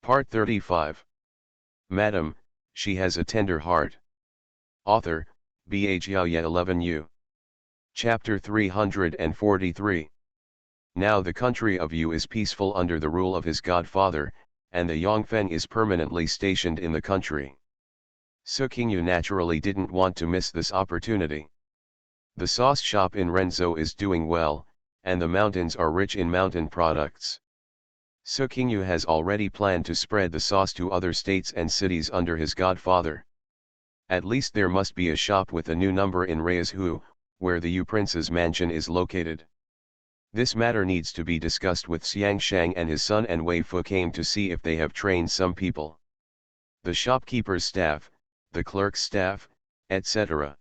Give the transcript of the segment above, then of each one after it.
Part 35. Madam, she has a tender heart. Author, Bha Xiaoye 11U. Chapter 343. Now the country of Yu is peaceful under the rule of his godfather, and the Yongfeng is permanently stationed in the country. Su Qingyu naturally didn't want to miss this opportunity. The sauce shop in Renzhou is doing well, and the mountains are rich in mountain products. Su Qingyu has already planned to spread the sauce to other states and cities under his godfather. At least there must be a shop with a new number in Reizhu, where the Yu prince's mansion is located. This matter needs to be discussed with Xiang Shang and his son, and Wei Fu came to see if they have trained some people. The shopkeeper's staff, the clerk's staff, etc.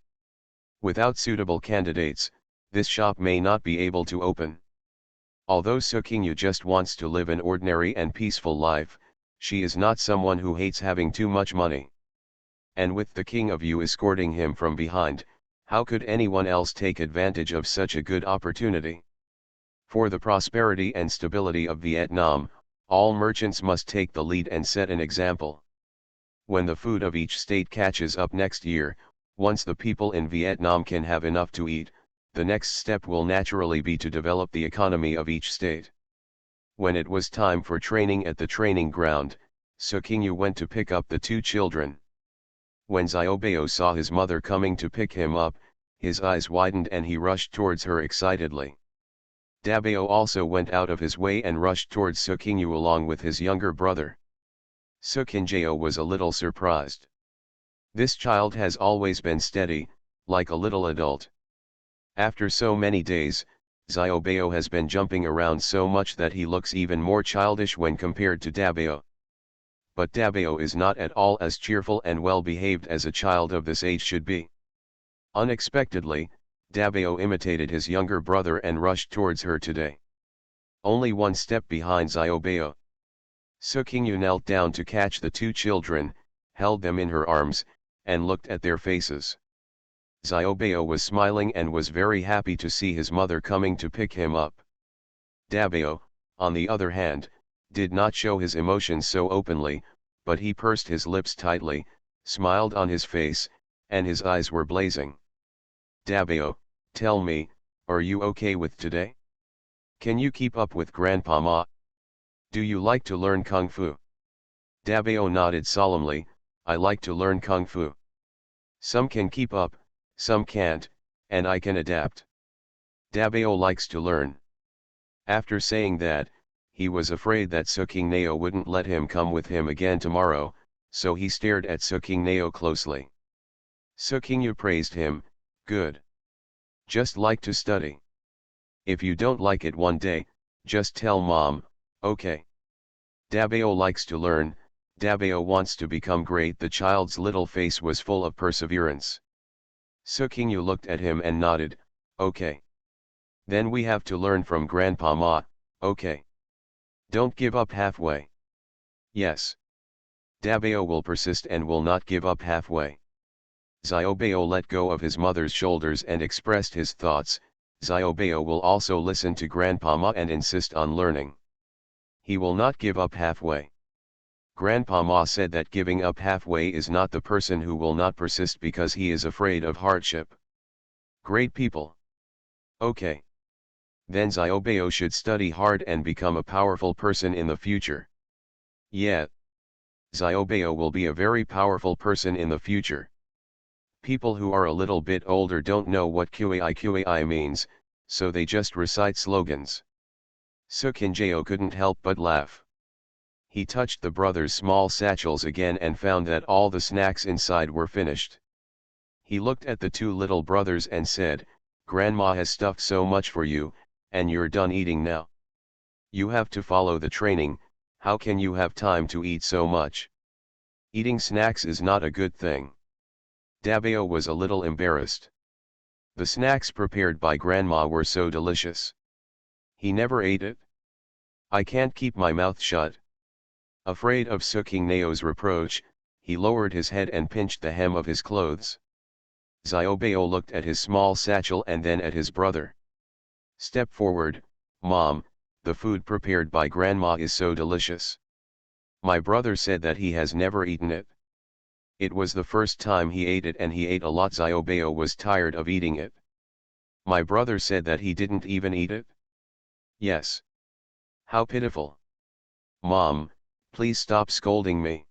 Without suitable candidates, this shop may not be able to open. Although Su Qingyu just wants to live an ordinary and peaceful life, she is not someone who hates having too much money. And with the king of Yu escorting him from behind, how could anyone else take advantage of such a good opportunity? For the prosperity and stability of Vietnam, all merchants must take the lead and set an example. When the food of each state catches up next year, once the people in Vietnam can have enough to eat, the next step will naturally be to develop the economy of each state. When it was time for training at the training ground, Su Qingyu went to pick up the two children. When Xiaobao saw his mother coming to pick him up, his eyes widened and he rushed towards her excitedly. Dabao also went out of his way and rushed towards Su Qingyu along with his younger brother. Su Qingyu was a little surprised. This child has always been steady, like a little adult. After so many days, Xiaobao has been jumping around so much that he looks even more childish when compared to Dabao. But Dabao is not at all as cheerful and well behaved as a child of this age should be. Unexpectedly, Dabao imitated his younger brother and rushed towards her today. Only one step behind Xiaobao. Su Qingyu knelt down to catch the two children, held them in her arms, and looked at their faces. Xiaobao was smiling and was very happy to see his mother coming to pick him up. Dabao, on the other hand, did not show his emotions so openly, but he pursed his lips tightly, smiled on his face, and his eyes were blazing. Dabao, tell me, are you okay with today? Can you keep up with Grandpa Ma? Do you like to learn Kung Fu? Dabao nodded solemnly, I like to learn Kung Fu. Some can keep up, some can't, and I can adapt. Dabao likes to learn. After saying that, he was afraid that Su Qingyu wouldn't let him come with him again tomorrow, so he stared at Su Qingyu closely. Su Qingyu praised him, good. Just like to study. If you don't like it one day, just tell mom, okay. Dabao likes to learn, Dabao wants to become great. The child's little face was full of perseverance. Su Qingyu looked at him and nodded, okay. Then we have to learn from Grandpa Ma, okay. Don't give up halfway. Yes. Dabao will persist and will not give up halfway. Xiaobao let go of his mother's shoulders and expressed his thoughts. Xiaobao will also listen to Grandpa Ma and insist on learning. He will not give up halfway. Grandpa Ma said that giving up halfway is not the person who will not persist because he is afraid of hardship. Great people. Okay. Then Xiaobao should study hard and become a powerful person in the future. Yeah. Xiaobao will be a very powerful person in the future. People who are a little bit older don't know what QAI means, so they just recite slogans. Su Qingyu couldn't help but laugh. He touched the brothers' small satchels again and found that all the snacks inside were finished. He looked at the two little brothers and said, Grandma has stuffed so much for you, and you're done eating now. You have to follow the training, how can you have time to eat so much? Eating snacks is not a good thing. Dabao was a little embarrassed. The snacks prepared by Grandma were so delicious. He never ate it. I can't keep my mouth shut. Afraid of Su Qingyu's reproach, he lowered his head and pinched the hem of his clothes. Xiaobao looked at his small satchel and then at his brother. Step forward, Mom, the food prepared by Grandma is so delicious. My brother said that he has never eaten it. It was the first time he ate it and he ate a lot. Xiaobao was tired of eating it. My brother said that he didn't even eat it? Yes. How pitiful. Mom, please stop scolding me.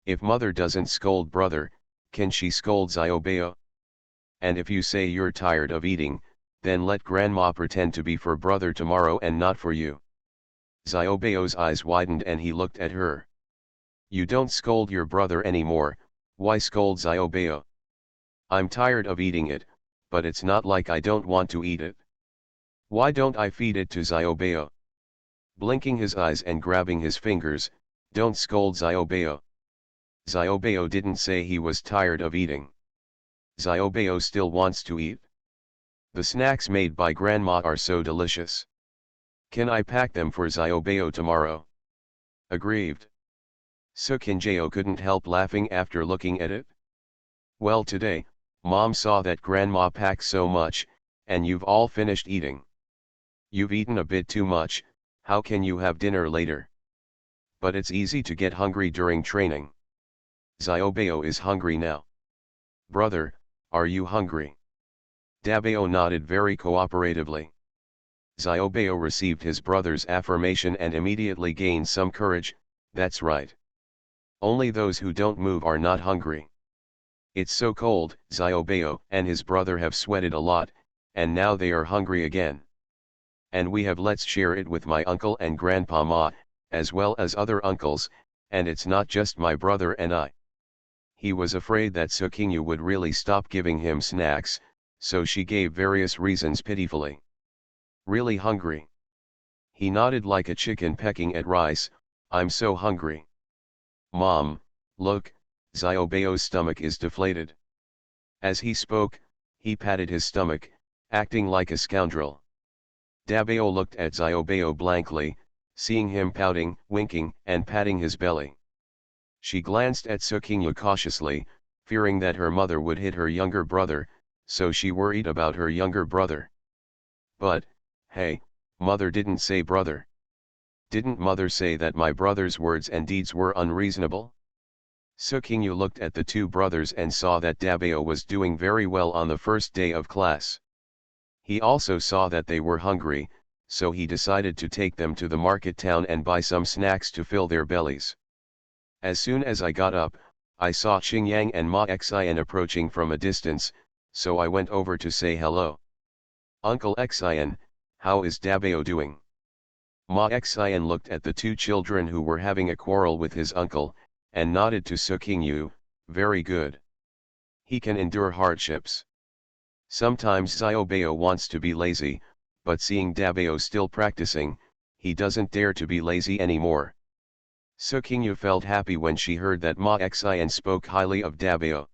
If mother doesn't scold brother, can she scold Xiaobao? And if you say you're tired of eating, then let grandma pretend to be for brother tomorrow and not for you. Xiaobao's eyes widened and he looked at her. You don't scold your brother anymore, why scold Xiaobao? I'm tired of eating it, but it's not like I don't want to eat it. Why don't I feed it to Xiaobao? Blinking his eyes and grabbing his fingers, don't scold Xiaobao. Xiaobao didn't say he was tired of eating. Xiaobao still wants to eat. The snacks made by grandma are so delicious. Can I pack them for Xiaobao tomorrow? Aggrieved. Sukinjao couldn't help laughing after looking at it. Well, today, Mom saw that grandma packed so much, and you've all finished eating. You've eaten a bit too much, how can you have dinner later? But it's easy to get hungry during training. Xiaobao is hungry now. Brother, are you hungry? Dabao nodded very cooperatively. Xiaobao received his brother's affirmation and immediately gained some courage. That's right. Only those who don't move are not hungry. It's so cold. Xiaobao and his brother have sweated a lot, and now they are hungry again. And we have let's share it with my uncle and grandpa Ma, as well as other uncles, and it's not just my brother and I. He was afraid that Sukinyu would really stop giving him snacks, so she gave various reasons pitifully. Really hungry. He nodded like a chicken pecking at rice. I'm so hungry. Mom, look, Xiaobao's stomach is deflated. As he spoke, he patted his stomach, acting like a scoundrel. Dabao looked at Xiaobao blankly, seeing him pouting, winking, and patting his belly. She glanced at Sukinyu cautiously, fearing that her mother would hit her younger brother, so she worried about her younger brother. But, hey, mother didn't say brother. Didn't mother say that my brother's words and deeds were unreasonable? Sukinyu looked at the two brothers and saw that Dabao was doing very well on the first day of class. He also saw that they were hungry, so he decided to take them to the market town and buy some snacks to fill their bellies. As soon as I got up, I saw Qingyang and Ma Xian approaching from a distance, so I went over to say hello. Uncle Xian, how is Dabao doing? Ma Xian looked at the two children who were having a quarrel with his uncle, and nodded to Sukinyu, very good. He can endure hardships. Sometimes Xiaobao wants to be lazy, but seeing Dabao still practicing, he doesn't dare to be lazy anymore. Sukinyu felt happy when she heard that Ma Xian spoke highly of Dabao.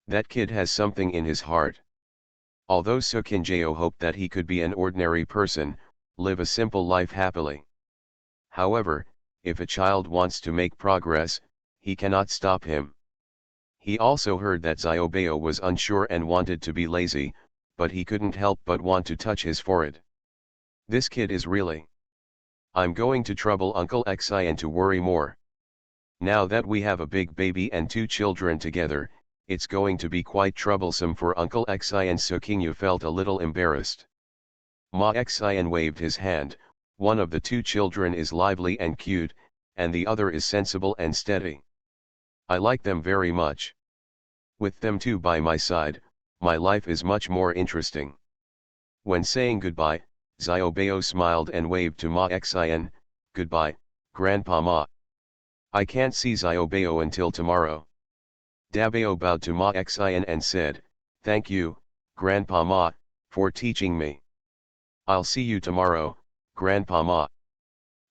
That kid has something in his heart. Although Sukinjao hoped that he could be an ordinary person, live a simple life happily. However, if a child wants to make progress, he cannot stop him. He also heard that Xiaobao was unsure and wanted to be lazy, but he couldn't help but want to touch his forehead. This kid is really. I'm going to trouble Uncle Xian to worry more. Now that we have a big baby and two children together, it's going to be quite troublesome for Uncle Xian. Sukinyu felt a little embarrassed. Ma Xian waved his hand. One of the two children is lively and cute, and the other is sensible and steady. I like them very much. With them two by my side, my life is much more interesting. When saying goodbye, Xiaobao smiled and waved to Ma Xian. Goodbye, Grandpa Ma. I can't see Xiaobao until tomorrow. Dabao bowed to Ma Xian and said, thank you, Grandpa Ma, for teaching me. I'll see you tomorrow, Grandpa Ma.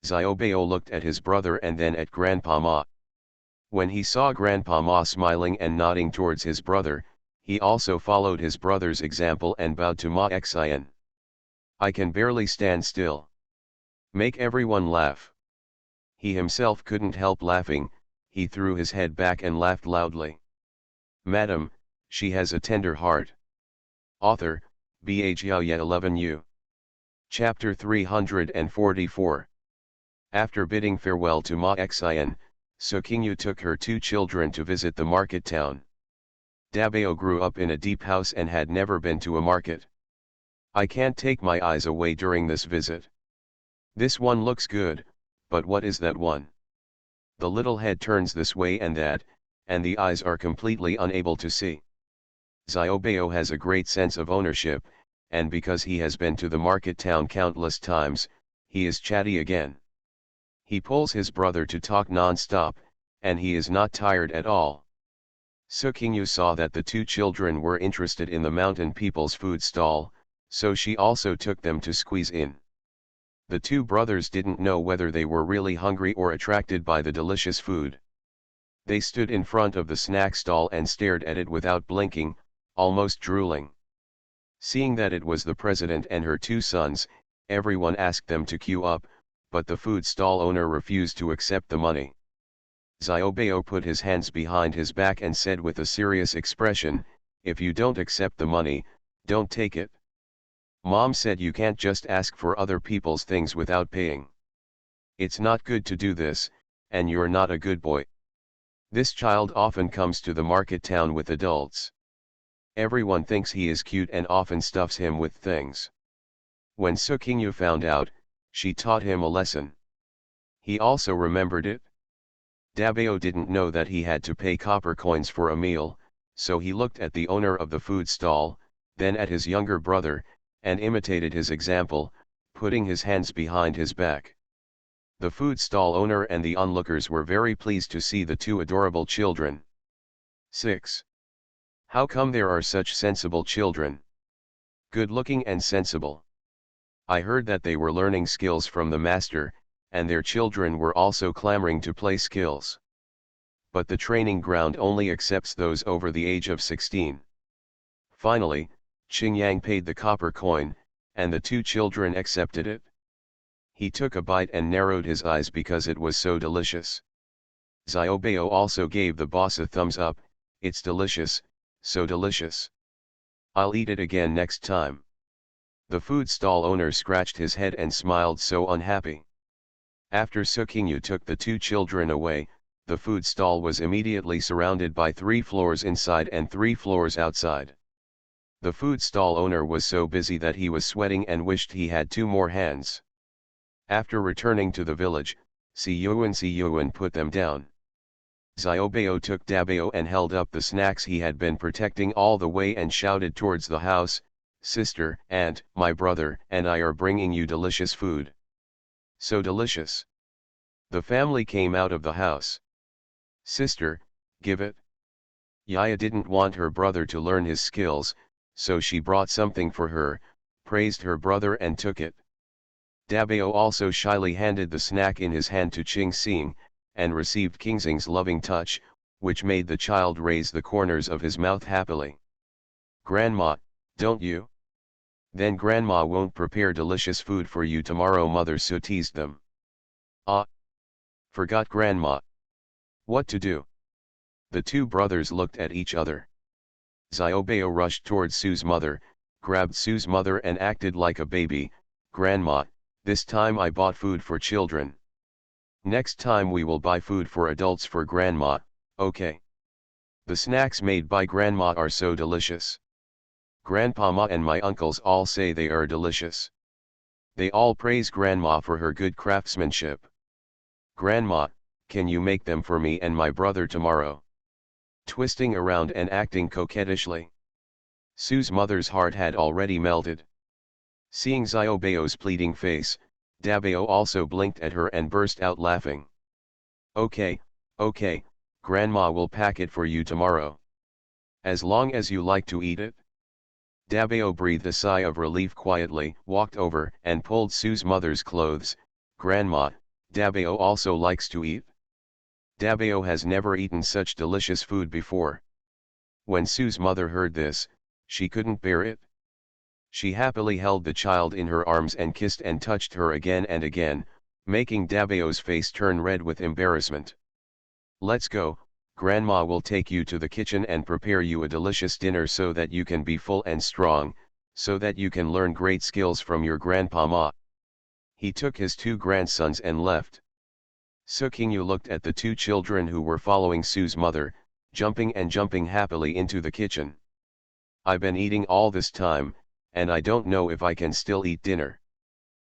Xiaobao looked at his brother and then at Grandpa Ma. When he saw Grandpa Ma smiling and nodding towards his brother, he also followed his brother's example and bowed to Ma Xian. I can barely stand still. Make everyone laugh. He himself couldn't help laughing, he threw his head back and laughed loudly. Madam, she has a tender heart. Author, Bhaya 11U. Chapter 344. After bidding farewell to Ma Xian, Sukingyu took her two children to visit the market town. Dabeo grew up in a deep house and had never been to a market. I can't take my eyes away during this visit. This one looks good, but what is that one? The little head turns this way and that, and the eyes are completely unable to see. Xiaobao has a great sense of ownership, and because he has been to the market town countless times, he is chatty again. He pulls his brother to talk non-stop, and he is not tired at all. Sukingyu saw that the two children were interested in the mountain people's food stall, so she also took them to squeeze in. The two brothers didn't know whether they were really hungry or attracted by the delicious food. They stood in front of the snack stall and stared at it without blinking, almost drooling. Seeing that it was the president and her two sons, everyone asked them to queue up, but the food stall owner refused to accept the money. Xiaobao put his hands behind his back and said with a serious expression, "If you don't accept the money, don't take it. Mom said you can't just ask for other people's things without paying. It's not good to do this, and you're not a good boy." This child often comes to the market town with adults. Everyone thinks he is cute and often stuffs him with things. When Sukingyu found out, she taught him a lesson. He also remembered it. Dabeo didn't know that he had to pay copper coins for a meal, so he looked at the owner of the food stall, then at his younger brother, and imitated his example, putting his hands behind his back. The food stall owner and the onlookers were very pleased to see the two adorable children. 6. How come there are such sensible children? Good-looking and sensible. I heard that they were learning skills from the master, and their children were also clamoring to play skills. But the training ground only accepts those over the age of 16. Finally, Qingyang paid the copper coin, and the two children accepted it. He took a bite and narrowed his eyes because it was so delicious. Xiaobao also gave the boss a thumbs up. "It's delicious, so delicious. I'll eat it again next time." The food stall owner scratched his head and smiled so unhappy. After Sukingyu took the two children away, the food stall was immediately surrounded by 3 floors inside and 3 floors outside. The food stall owner was so busy that he was sweating and wished he had 2 more hands. After returning to the village, Si Yuan put them down. Xiaobao took Dabeo and held up the snacks he had been protecting all the way and shouted towards the house, "Sister, aunt, my brother and I are bringing you delicious food. So delicious." The family came out of the house. "Sister, give it." Yaya didn't want her brother to learn his skills, so she brought something for her, praised her brother and took it. Dabeo also shyly handed the snack in his hand to Qing Xing, and received Qingxing's loving touch, which made the child raise the corners of his mouth happily. "Grandma, don't you? Then Grandma won't prepare delicious food for you tomorrow," Mother Su teased them. "Ah! Forgot Grandma. What to do?" The two brothers looked at each other. Xiaobao rushed towards Su's mother, grabbed Su's mother and acted like a baby. "Grandma, this time I bought food for children. Next time we will buy food for adults for Grandma, okay? The snacks made by Grandma are so delicious. Grandpa and my uncles all say they are delicious. They all praise Grandma for her good craftsmanship. Grandma, can you make them for me and my brother tomorrow?" Twisting around and acting coquettishly. Su's mother's heart had already melted. Seeing Xiaobao's pleading face, Dabeo also blinked at her and burst out laughing. Okay, Grandma will pack it for you tomorrow. As long as you like to eat it." Dabeo breathed a sigh of relief quietly, walked over and pulled Su's mother's clothes. "Grandma, Dabeo also likes to eat." Dabeo has never eaten such delicious food before. When Su's mother heard this, she couldn't bear it. She happily held the child in her arms and kissed and touched her again and again, making Dabeo's face turn red with embarrassment. "Let's go, Grandma will take you to the kitchen and prepare you a delicious dinner so that you can be full and strong, so that you can learn great skills from your grandpa Ma." He took his 2 grandsons and left. Su Qingyu looked at the 2 children who were following Su's mother, jumping and jumping happily into the kitchen. I've been eating all this time, and I don't know if I can still eat dinner.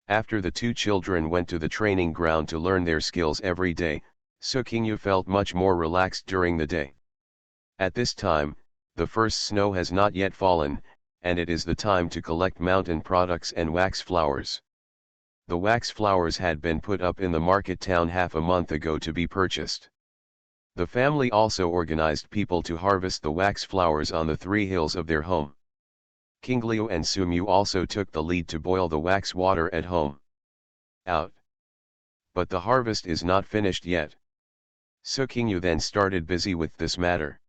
After the 2 children went to the training ground to learn their skills every day, Su Qingyu felt much more relaxed during the day. At this time, the first snow has not yet fallen, and it is the time to collect mountain products and wax flowers. The wax flowers had been put up in the market town half a month ago to be purchased. The family also organized people to harvest the wax flowers on the 3 hills of their home. King Liu and Sumu also took the lead to boil the wax water at home. Out. But the harvest is not finished yet. Su Qingyu then started busy with this matter.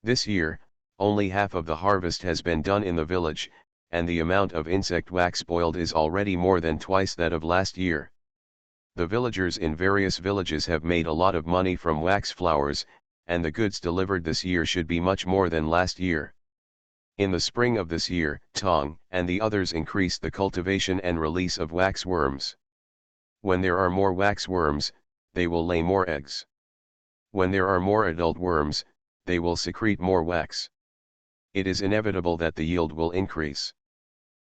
This year, only half of the harvest has been done in the village, and the amount of insect wax boiled is already more than twice that of last year. The villagers in various villages have made a lot of money from wax flowers, and the goods delivered this year should be much more than last year. In the spring of this year, Tong and the others increased the cultivation and release of wax worms. When there are more wax worms, they will lay more eggs. When there are more adult worms, they will secrete more wax. It is inevitable that the yield will increase.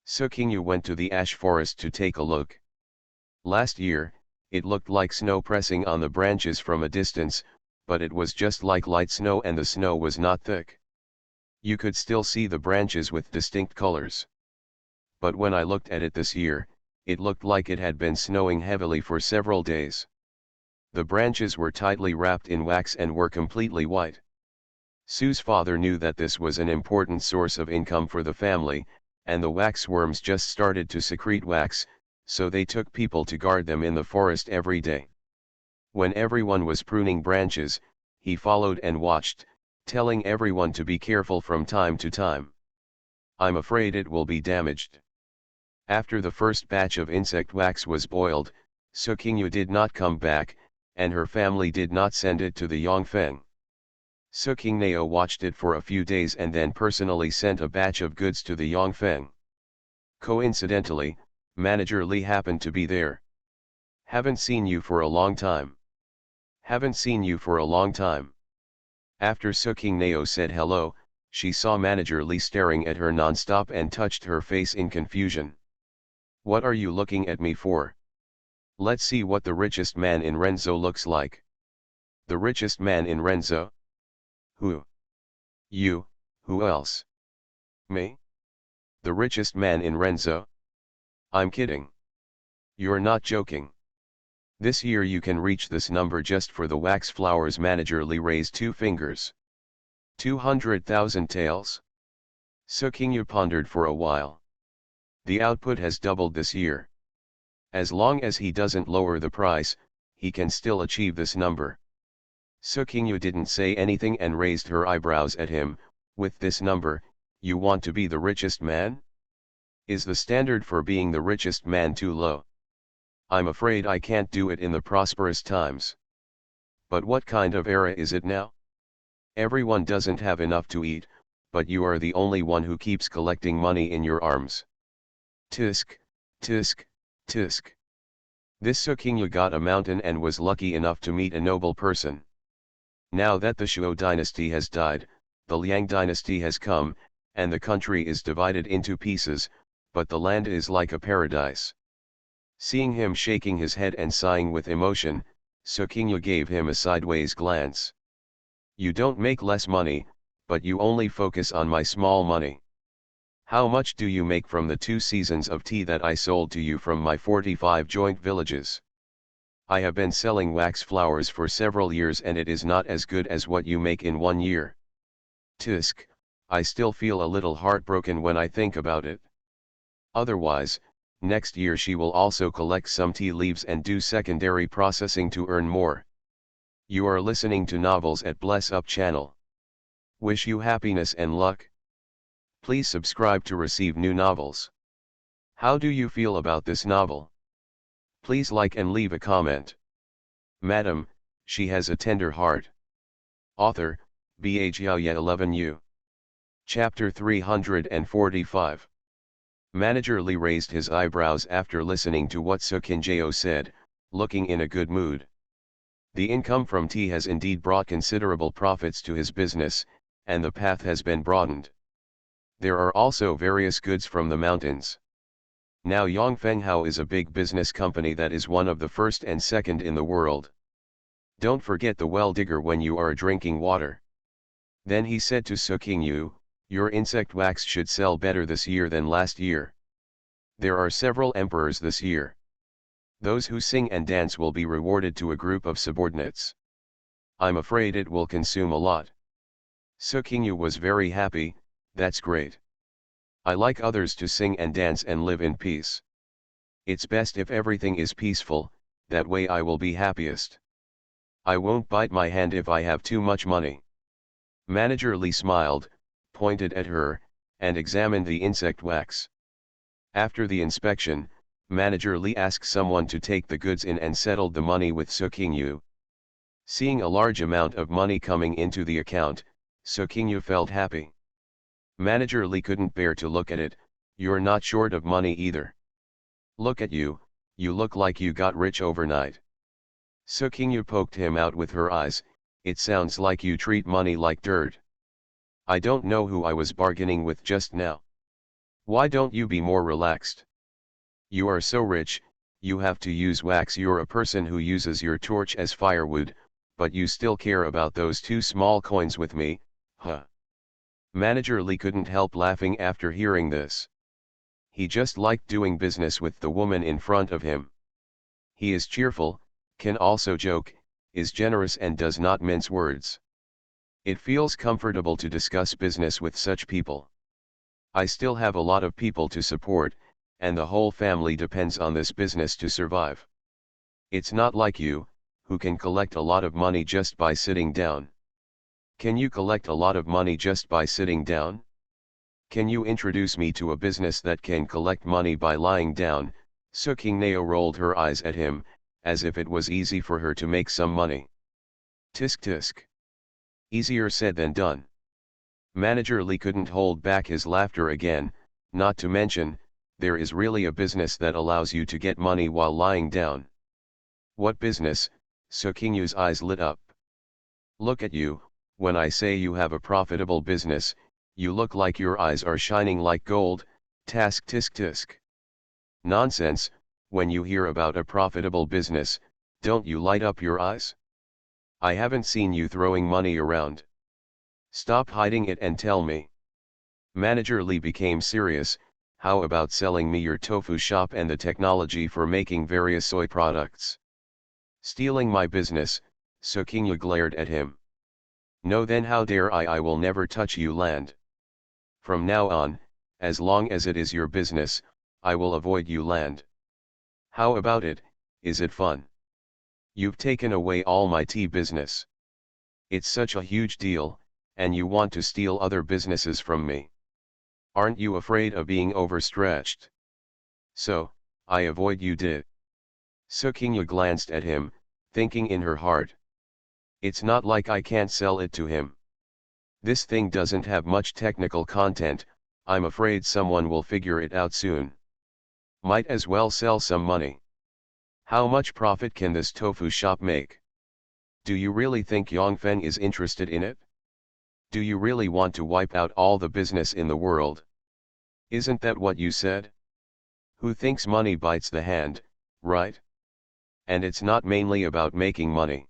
Su Qingyu went to the ash forest to take a look. Last year, it looked like snow pressing on the branches from a distance, but it was just like light snow and the snow was not thick. You could still see the branches with distinct colors. But when I looked at it this year, it looked like it had been snowing heavily for several days. The branches were tightly wrapped in wax and were completely white. Su's father knew that this was an important source of income for the family, and the wax worms just started to secrete wax, so they took people to guard them in the forest every day. When everyone was pruning branches, he followed and watched, telling everyone to be careful from time to time. I'm afraid it will be damaged. After the first batch of insect wax was boiled, Su Qingyu did not come back, and her family did not send it to the Yongfeng. Su Qingnao watched it for a few days and then personally sent a batch of goods to the Yongfeng. Coincidentally, Manager Li happened to be there. Haven't seen you for a long time. Haven't seen you for a long time. After Su Qingnao said hello, she saw Manager Li staring at her non-stop and touched her face in confusion. What are you looking at me for? Let's see what the richest man in Renzo looks like. The richest man in Renzo? Who? You, who else? Me? The richest man in Renzo? I'm kidding. You're not joking. This year you can reach this number just for the wax flowers. Manager Li raised 2 fingers. 200,000 taels? Su Qingyu pondered for a while. The output has doubled this year. As long as he doesn't lower the price, he can still achieve this number. Su Qingyu didn't say anything and raised her eyebrows at him. With this number, you want to be the richest man? Is the standard for being the richest man too low? I'm afraid I can't do it in the prosperous times. But what kind of era is it now? Everyone doesn't have enough to eat, but you are the only one who keeps collecting money in your arms. Tisk, tisk, tisk. This Su Qingyu got a mountain and was lucky enough to meet a noble person. Now that the Shuo dynasty has died, the Liang dynasty has come, and the country is divided into pieces, but the land is like a paradise. Seeing him shaking his head and sighing with emotion, Su Qingyu gave him a sideways glance. You don't make less money, but you only focus on my small money. How much do you make from the 2 seasons of tea that I sold to you from my 45 joint villages? I have been selling wax flowers for several years and it is not as good as what you make in 1 year. Tisk, I still feel a little heartbroken when I think about it. Otherwise, next year she will also collect some tea leaves and do secondary processing to earn more. You are listening to Novels at Bless Up channel. Wish you happiness and luck. Please subscribe to receive new novels. How do you feel about this novel? Please like and leave a comment. Madam, she has a tender heart. Author, Bh Yaoya 11U. Chapter 345. Manager Li raised his eyebrows after listening to what Su Qingjiao said, looking in a good mood. The income from tea has indeed brought considerable profits to his business, and the path has been broadened. There are also various goods from the mountains. Now Yongfenghao is a big business company that is one of the first and second in the world. Don't forget the well digger when you are drinking water. Then he said to Su Qingyu, your insect wax should sell better this year than last year. There are several emperors this year. Those who sing and dance will be rewarded to a group of subordinates. I'm afraid it will consume a lot. Su Qingyu was very happy. That's great. I like others to sing and dance and live in peace. It's best if everything is peaceful, that way I will be happiest. I won't bite my hand if I have too much money. Manager Li smiled, pointed at her, and examined the insect wax. After the inspection, Manager Li asked someone to take the goods in and settled the money with Su Qingyu. Seeing a large amount of money coming into the account, Su Qingyu felt happy. Manager Li couldn't bear to look at it. You're not short of money either. Look at you, you look like you got rich overnight. Su Qingyu poked him out with her eyes. It sounds like you treat money like dirt. I don't know who I was bargaining with just now. Why don't you be more relaxed? You are so rich, you have to use wax. You're a person who uses your torch as firewood, but you still care about those 2 small coins with me, huh? Manager Li couldn't help laughing after hearing this. He just liked doing business with the woman in front of him. He is cheerful, can also joke, is generous and does not mince words. It feels comfortable to discuss business with such people. I still have a lot of people to support, and the whole family depends on this business to survive. It's not like you, who can collect a lot of money just by sitting down. Can you collect a lot of money just by sitting down? Can you introduce me to a business that can collect money by lying down? Su Qingjiao rolled her eyes at him, as if it was easy for her to make some money. Tisk tisk. Easier said than done. Manager Li couldn't hold back his laughter again, not to mention, there is really a business that allows you to get money while lying down. What business? Su Qingyu's eyes lit up. Look at you, when I say you have a profitable business, you look like your eyes are shining like gold. Task tisk tisk. Nonsense, when you hear about a profitable business, don't you light up your eyes? I haven't seen you throwing money around. Stop hiding it and tell me. Manager Li became serious. How about selling me your tofu shop and the technology for making various soy products? Stealing my business? Su Qingyu glared at him. No, then how dare I will never touch you land. From now on, as long as it is your business, I will avoid you land. How about it, is it fun? You've taken away all my tea business. It's such a huge deal, and you want to steal other businesses from me. Aren't you afraid of being overstretched? So, I avoid you did. Su Qingyu glanced at him, thinking in her heart. It's not like I can't sell it to him. This thing doesn't have much technical content, I'm afraid someone will figure it out soon. Might as well sell some money. How much profit can this tofu shop make? Do you really think Yongfen is interested in it? Do you really want to wipe out all the business in the world? Isn't that what you said? Who thinks money bites the hand, right? And it's not mainly about making money.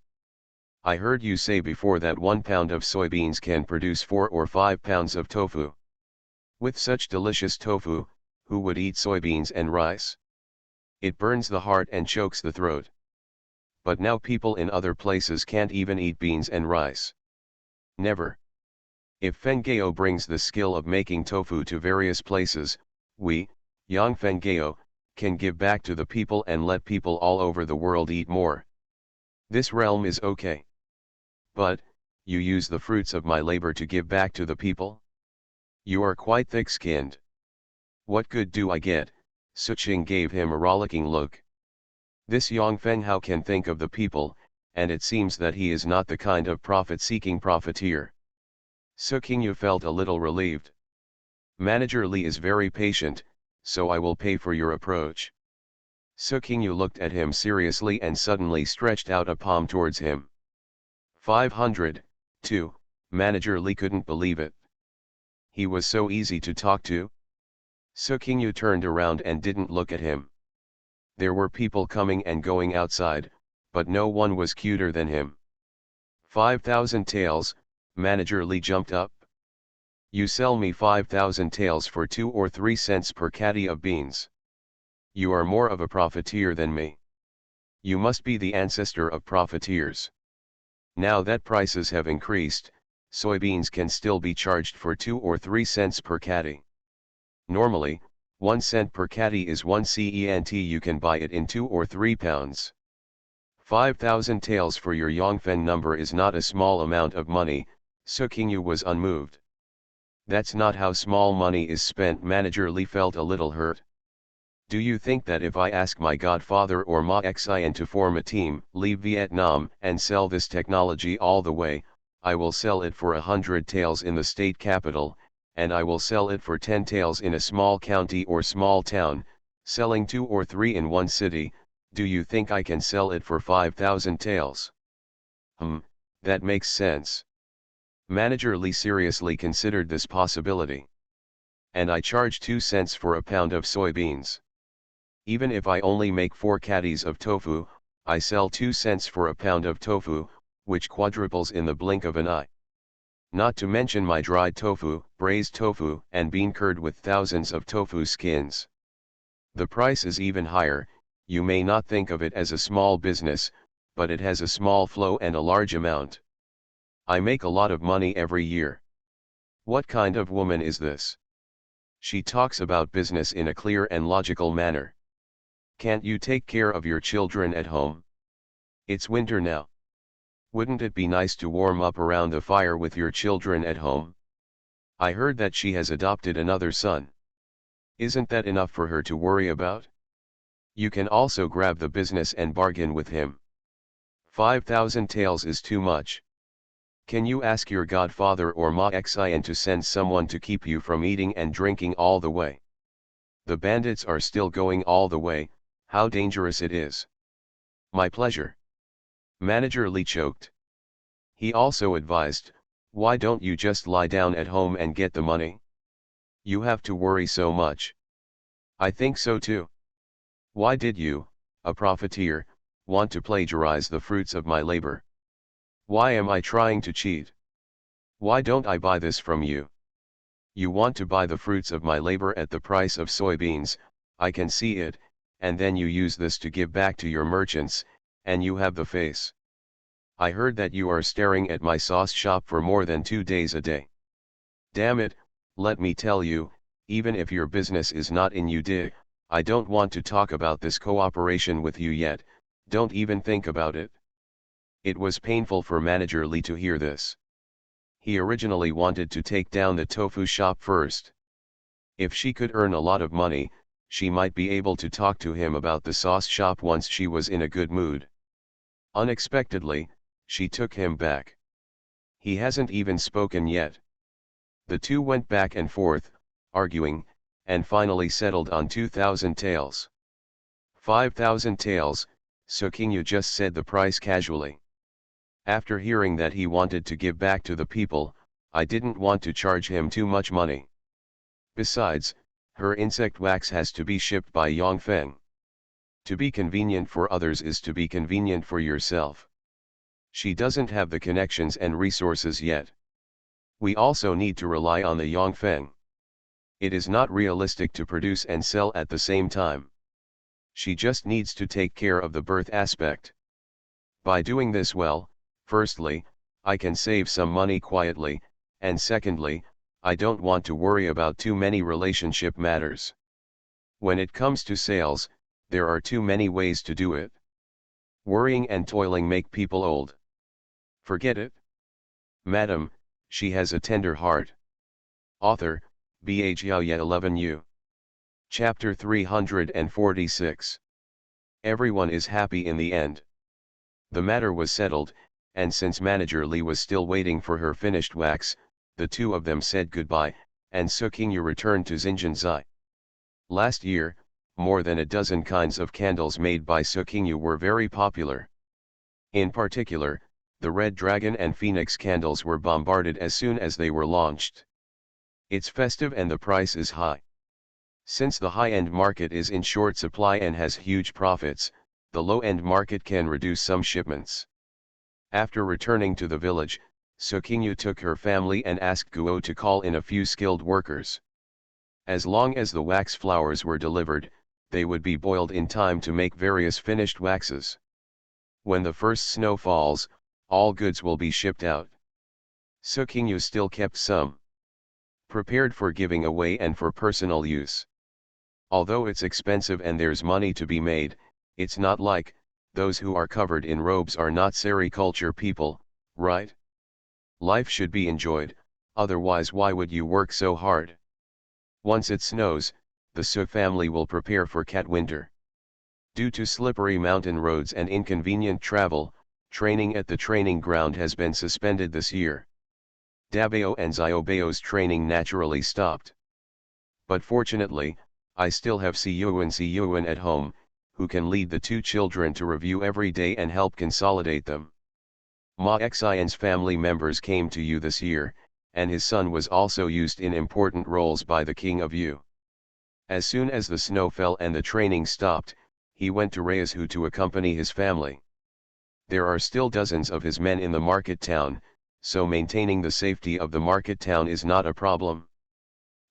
I heard you say before that 1 pound of soybeans can produce 4 or 5 pounds of tofu. With such delicious tofu, who would eat soybeans and rice? It burns the heart and chokes the throat. But now people in other places can't even eat beans and rice. Never. If Fenggao brings the skill of making tofu to various places, we, Yang Fenggao, can give back to the people and let people all over the world eat more. This realm is okay. But, you use the fruits of my labor to give back to the people? You are quite thick-skinned. What good do I get? Su Qing gave him a rollicking look. This Yang Fenghao can think of the people, and it seems that he is not the kind of profit-seeking profiteer. Su Qingyu felt a little relieved. Manager Li is very patient, so I will pay for your approach. Sukingyu looked at him seriously and suddenly stretched out a palm towards him. 500, too, Manager Li couldn't believe it. He was so easy to talk to. Sukingyu turned around and didn't look at him. There were people coming and going outside, but no one was cuter than him. 5,000 taels, Manager Li jumped up. You sell me 5,000 taels for 2 or 3 cents per caddy of beans. You are more of a profiteer than me. You must be the ancestor of profiteers. Now that prices have increased, soybeans can still be charged for 2 or 3 cents per caddy. Normally, 1 cent per caddy is 1 cent. You can buy it in 2 or 3 pounds. 5,000 taels for your Yongfen number is not a small amount of money. Sukingyu was unmoved. That's not how small money is spent. Manager Li felt a little hurt. Do you think that if I ask my godfather or Ma Xian to form a team, leave Vietnam, and sell this technology all the way, I will sell it for 100 taels in the state capital, and I will sell it for 10 taels in a small county or small town, selling 2 or 3 in one city? Do you think I can sell it for 5,000 taels? That makes sense. Manager Li seriously considered this possibility. And I charge 2 cents for a pound of soybeans. Even if I only make 4 caddies of tofu, I sell 2 cents for a pound of tofu, which quadruples in the blink of an eye. Not to mention my dried tofu, braised tofu, and bean curd with thousands of tofu skins. The price is even higher. You may not think of it as a small business, but it has a small flow and a large amount. I make a lot of money every year. What kind of woman is this? She talks about business in a clear and logical manner. Can't you take care of your children at home? It's winter now. Wouldn't it be nice to warm up around the fire with your children at home? I heard that she has adopted another son. Isn't that enough for her to worry about? You can also grab the business and bargain with him. 5,000 taels is too much. Can you ask your godfather or Ma Xian to send someone to keep you from eating and drinking all the way? The bandits are still going all the way. How dangerous it is. My pleasure. Manager Li choked. He also advised, why don't you just lie down at home and get the money? You have to worry so much. I think so too. Why did you, a profiteer, want to plagiarize the fruits of my labor? Why am I trying to cheat? Why don't I buy this from you? You want to buy the fruits of my labor at the price of soybeans, I can see it, and then you use this to give back to your merchants, and you have the face. I heard that you are staring at my sauce shop for more than 2 days a day. Damn it, let me tell you, even if your business is not in UD, I don't want to talk about this cooperation with you yet. Don't even think about it. It was painful for Manager Li to hear this. He originally wanted to take down the tofu shop first. If she could earn a lot of money, she might be able to talk to him about the sauce shop once she was in a good mood. Unexpectedly, she took him back. He hasn't even spoken yet. The two went back and forth, arguing, and finally settled on 2,000 taels. 5,000 taels, Sukingyu just said the price casually. After hearing that he wanted to give back to the people, I didn't want to charge him too much money. Besides, her insect wax has to be shipped by Yongfeng. To be convenient for others is to be convenient for yourself. She doesn't have the connections and resources yet. We also need to rely on the Yongfeng. It is not realistic to produce and sell at the same time. She just needs to take care of the birth aspect. By doing this well, firstly, I can save some money quietly, and secondly, I don't want to worry about too many relationship matters. When it comes to sales, there are too many ways to do it. Worrying and toiling make people old. Forget it. Madam, she has a tender heart. Author, Bh Yaoye 11U. Chapter 346. Everyone is happy in the end. The matter was settled, and since Manager Li was still waiting for her finished wax, the two of them said goodbye, and Sukingyu returned to Xinjianzai. Last year, more than a dozen kinds of candles made by Sukingyu were very popular. In particular, the Red Dragon and Phoenix candles were bombarded as soon as they were launched. It's festive and the price is high. Since the high-end market is in short supply and has huge profits, the low-end market can reduce some shipments. After returning to the village, Sukingyu took her family and asked Guo to call in a few skilled workers. As long as the wax flowers were delivered, they would be boiled in time to make various finished waxes. When the first snow falls, all goods will be shipped out. Sukingyu still kept some prepared for giving away and for personal use. Although it's expensive and there's money to be made, it's not like, those who are covered in robes are not sericulture people, right? Life should be enjoyed, otherwise why would you work so hard? Once it snows, the Su family will prepare for cat winter. Due to slippery mountain roads and inconvenient travel, training at the training ground has been suspended this year. Dabao and Xiaobao's training naturally stopped. But fortunately, I still have Siyuan at home, who can lead the two children to review every day and help consolidate them. Ma Xian's family members came to Yu this year, and his son was also used in important roles by the king of Yu. As soon as the snow fell and the training stopped, he went to Reishu to accompany his family. There are still dozens of his men in the market town, so maintaining the safety of the market town is not a problem.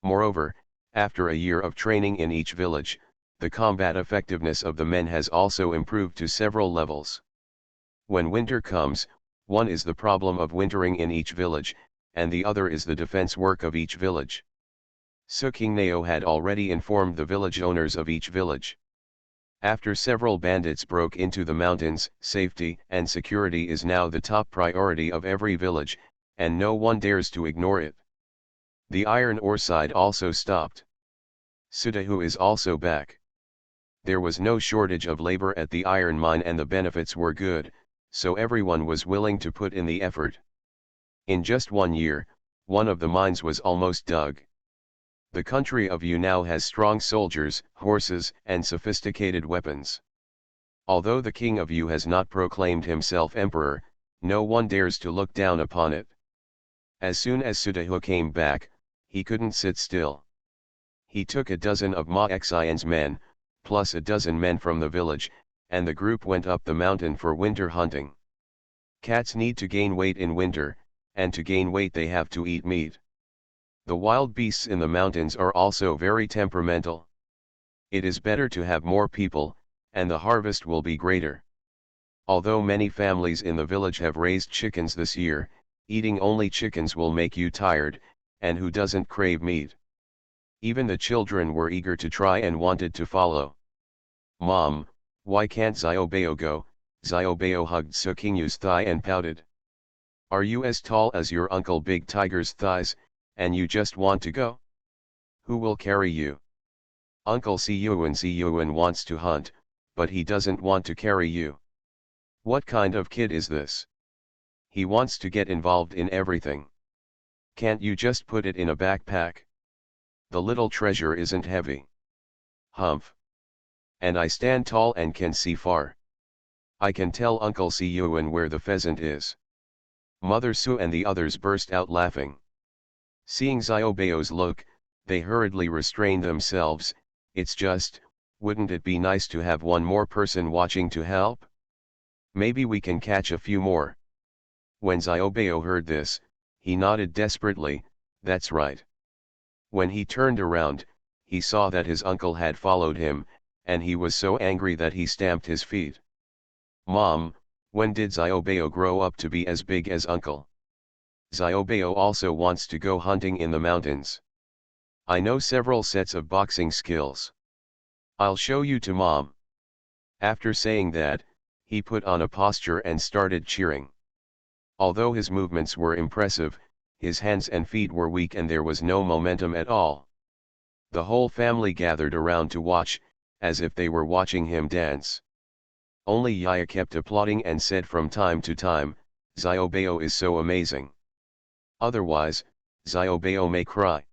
Moreover, after a year of training in each village, the combat effectiveness of the men has also improved to several levels. When winter comes, one is the problem of wintering in each village, and the other is the defense work of each village. Sukingnao had already informed the village owners of each village. After several bandits broke into the mountains, safety and security is now the top priority of every village, and no one dares to ignore it. The iron ore side also stopped. Sudahu is also back. There was no shortage of labor at the iron mine and the benefits were good, so everyone was willing to put in the effort. In just 1 year, one of the mines was almost dug. The country of Yu now has strong soldiers, horses, and sophisticated weapons. Although the king of Yu has not proclaimed himself emperor, no one dares to look down upon it. As soon as Sudahu came back, he couldn't sit still. He took a dozen of Ma Xian's men, plus a dozen men from the village, and the group went up the mountain for winter hunting. Cats need to gain weight in winter, and to gain weight they have to eat meat. The wild beasts in the mountains are also very temperamental. It is better to have more people, and the harvest will be greater. Although many families in the village have raised chickens this year, eating only chickens will make you tired, and who doesn't crave meat? Even the children were eager to try and wanted to follow. Mom, why can't Xiaobao go? Xiaobao hugged Sukingyu's thigh and pouted. Are you as tall as your uncle Big Tiger's thighs, and you just want to go? Who will carry you? Uncle Siyuan wants to hunt, but he doesn't want to carry you. What kind of kid is this? He wants to get involved in everything. Can't you just put it in a backpack? The little treasure isn't heavy. Humph. And I stand tall and can see far. I can tell Uncle Siyuan where the pheasant is. Mother Su and the others burst out laughing. Seeing Xiaobao's look, they hurriedly restrained themselves. It's just, wouldn't it be nice to have one more person watching to help? Maybe we can catch a few more. When Xiaobao heard this, he nodded desperately, that's right. When he turned around, he saw that his uncle had followed him, and he was so angry that he stamped his feet. Mom, when did Xiaobao grow up to be as big as uncle? Xiaobao also wants to go hunting in the mountains. I know several sets of boxing skills. I'll show you to Mom. After saying that, he put on a posture and started cheering. Although his movements were impressive, his hands and feet were weak and there was no momentum at all. The whole family gathered around to watch, as if they were watching him dance. Only Yaya kept applauding and said from time to time, Xiaobao is so amazing. Otherwise, Xiaobao may cry.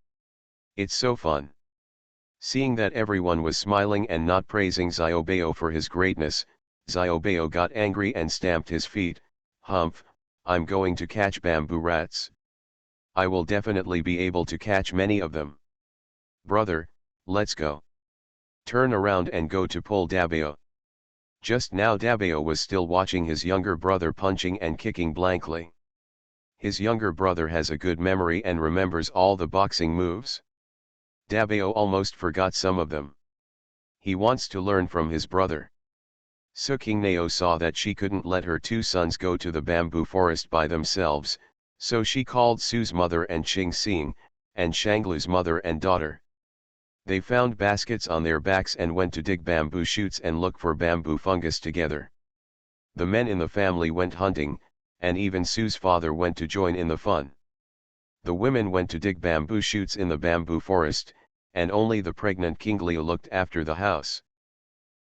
It's so fun. Seeing that everyone was smiling and not praising Xiaobao for his greatness, Xiaobao got angry and stamped his feet. Humph, I'm going to catch bamboo rats. I will definitely be able to catch many of them. Brother, let's go. Turn around and go to pull Dabao. Just now Dabao was still watching his younger brother punching and kicking blankly. His younger brother has a good memory and remembers all the boxing moves. Dabao almost forgot some of them. He wants to learn from his brother. Sukingnao saw that she couldn't let her two sons go to the bamboo forest by themselves, so she called Su's mother and Qingxing, and Shanglu's mother and daughter. They found baskets on their backs and went to dig bamboo shoots and look for bamboo fungus together. The men in the family went hunting, and even Su's father went to join in the fun. The women went to dig bamboo shoots in the bamboo forest, and only the pregnant Qingliu looked after the house.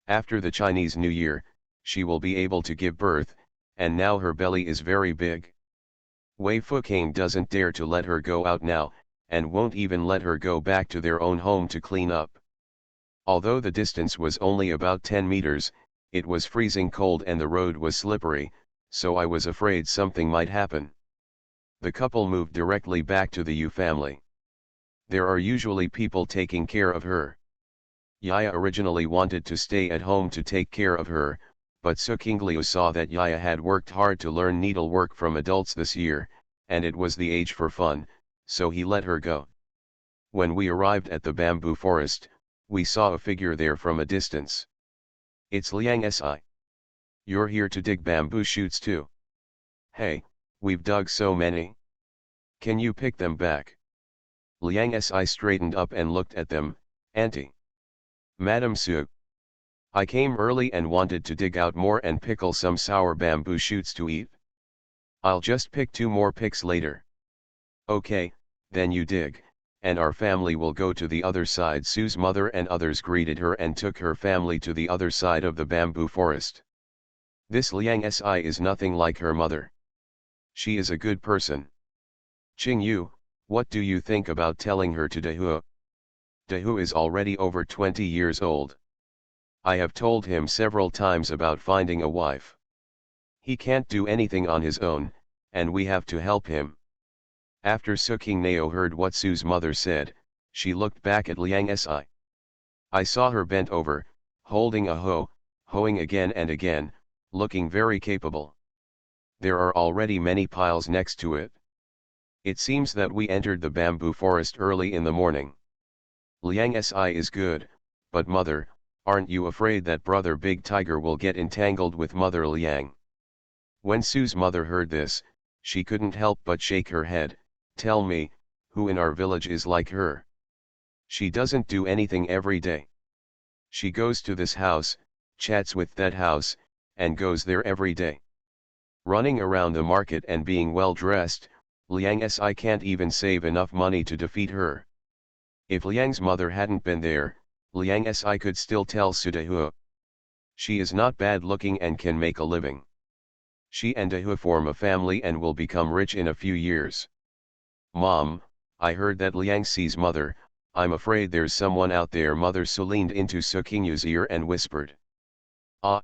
After the Chinese New Year, she will be able to give birth, and now her belly is very big. Wei Fuking doesn't dare to let her go out now, and won't even let her go back to their own home to clean up. Although the distance was only about 10 meters, it was freezing cold and the road was slippery, so I was afraid something might happen. The couple moved directly back to the Yu family. There are usually people taking care of her. Yaya originally wanted to stay at home to take care of her, but Sukingliu saw that Yaya had worked hard to learn needlework from adults this year, and it was the age for fun, so he let her go. When we arrived at the bamboo forest, we saw a figure there from a distance. It's Liang Si. You're here to dig bamboo shoots too. Hey, we've dug so many. Can you pick them back? Liang Si straightened up and looked at them. Auntie. Madam Su. I came early and wanted to dig out more and pickle some sour bamboo shoots to eat. I'll just pick 2 more picks later. Okay, then you dig, and our family will go to the other side. Su's mother and others greeted her and took her family to the other side of the bamboo forest. This Liang Si is nothing like her mother. She is a good person. Qing Yu, what do you think about telling her to Dehu? Dehu is already over 20 years old. I have told him several times about finding a wife. He can't do anything on his own, and we have to help him. After Sukingnao heard what Su's mother said, she looked back at Liang Si. I saw her bent over, holding a hoe, hoeing again and again, looking very capable. There are already many piles next to it. It seems that we entered the bamboo forest early in the morning. Liang Si is good, but mother, aren't you afraid that brother Big Tiger will get entangled with mother Liang? When Su's mother heard this, she couldn't help but shake her head. Tell me, who in our village is like her? She doesn't do anything every day. She goes to this house, chats with that house, and goes there every day. Running around the market and being well dressed, Liang Si can't even save enough money to defeat her. If Liang's mother hadn't been there, Liang Si could still tell Su Dehu. She is not bad looking and can make a living. She and Dehu form a family and will become rich in a few years. Mom, I heard that Liang Si's mother, I'm afraid there's someone out there. Mother Su leaned into Sukingyu's ear and whispered. Ah.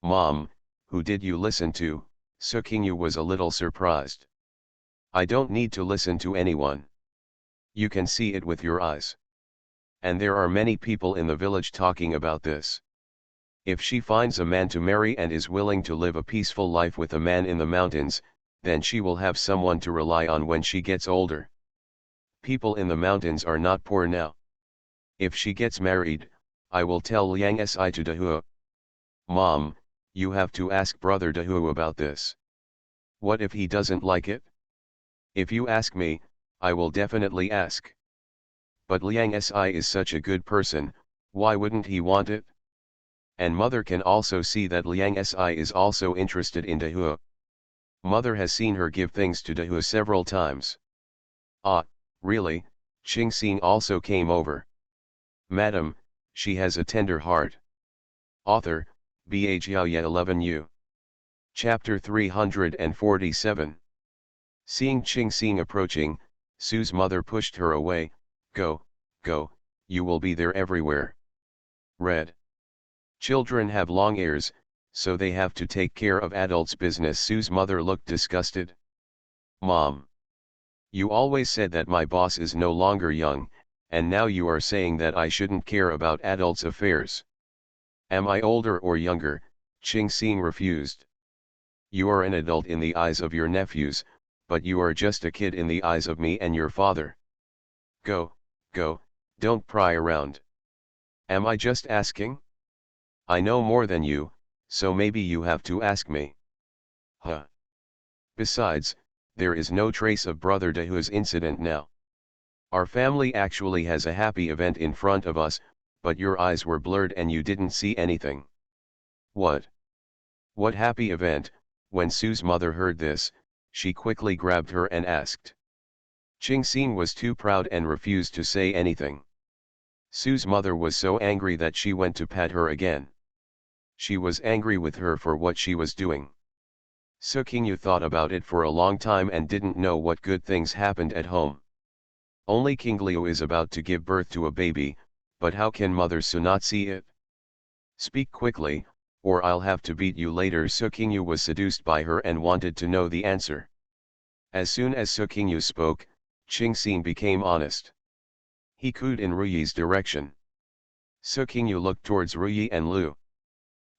Mom, who did you listen to? Sukingyu was a little surprised. I don't need to listen to anyone. You can see it with your eyes. And there are many people in the village talking about this. If she finds a man to marry and is willing to live a peaceful life with a man in the mountains, then she will have someone to rely on when she gets older. People in the mountains are not poor now. If she gets married, I will tell Liang Si to Dehu. Mom, you have to ask brother Dehu about this. What if he doesn't like it? If you ask me, I will definitely ask. But Liang Si is such a good person, why wouldn't he want it? And mother can also see that Liang Si is also interested in Dehu. Mother has seen her give things to Dehu several times. Ah, really? Qingxing also came over. Madam, she has a tender heart. Author, Bha Jiaoye 11U. Chapter 347. Seeing Qingxing approaching, Su's mother pushed her away. Go, you will be there everywhere. Red. Children have long ears, so they have to take care of adults' business. Sue's mother looked disgusted. Mom. You always said that my boss is no longer young, and now you are saying that I shouldn't care about adults' affairs. Am I older or younger? Ching Xing refused. You are an adult in the eyes of your nephews, but you are just a kid in the eyes of me and your father. Go, don't pry around. Am I just asking? I know more than you, so maybe you have to ask me. Huh. Besides, there is no trace of Brother Dahu's incident now. Our family actually has a happy event in front of us, but your eyes were blurred and you didn't see anything. What? What happy event? When Sue's mother heard this, she quickly grabbed her and asked. Ching Xing was too proud and refused to say anything. Sue's mother was so angry that she went to pat her again. She was angry with her for what she was doing. Su Qingyu thought about it for a long time and didn't know what good things happened at home. Only King Liu is about to give birth to a baby, but how can Mother Su not see it? Speak quickly, or I'll have to beat you later. Su Qingyu was seduced by her and wanted to know the answer. As soon as Su Qingyu spoke, Ching Xing became honest. He cooed in Ruyi's direction. Su Qingyu looked towards Ruyi and Lu.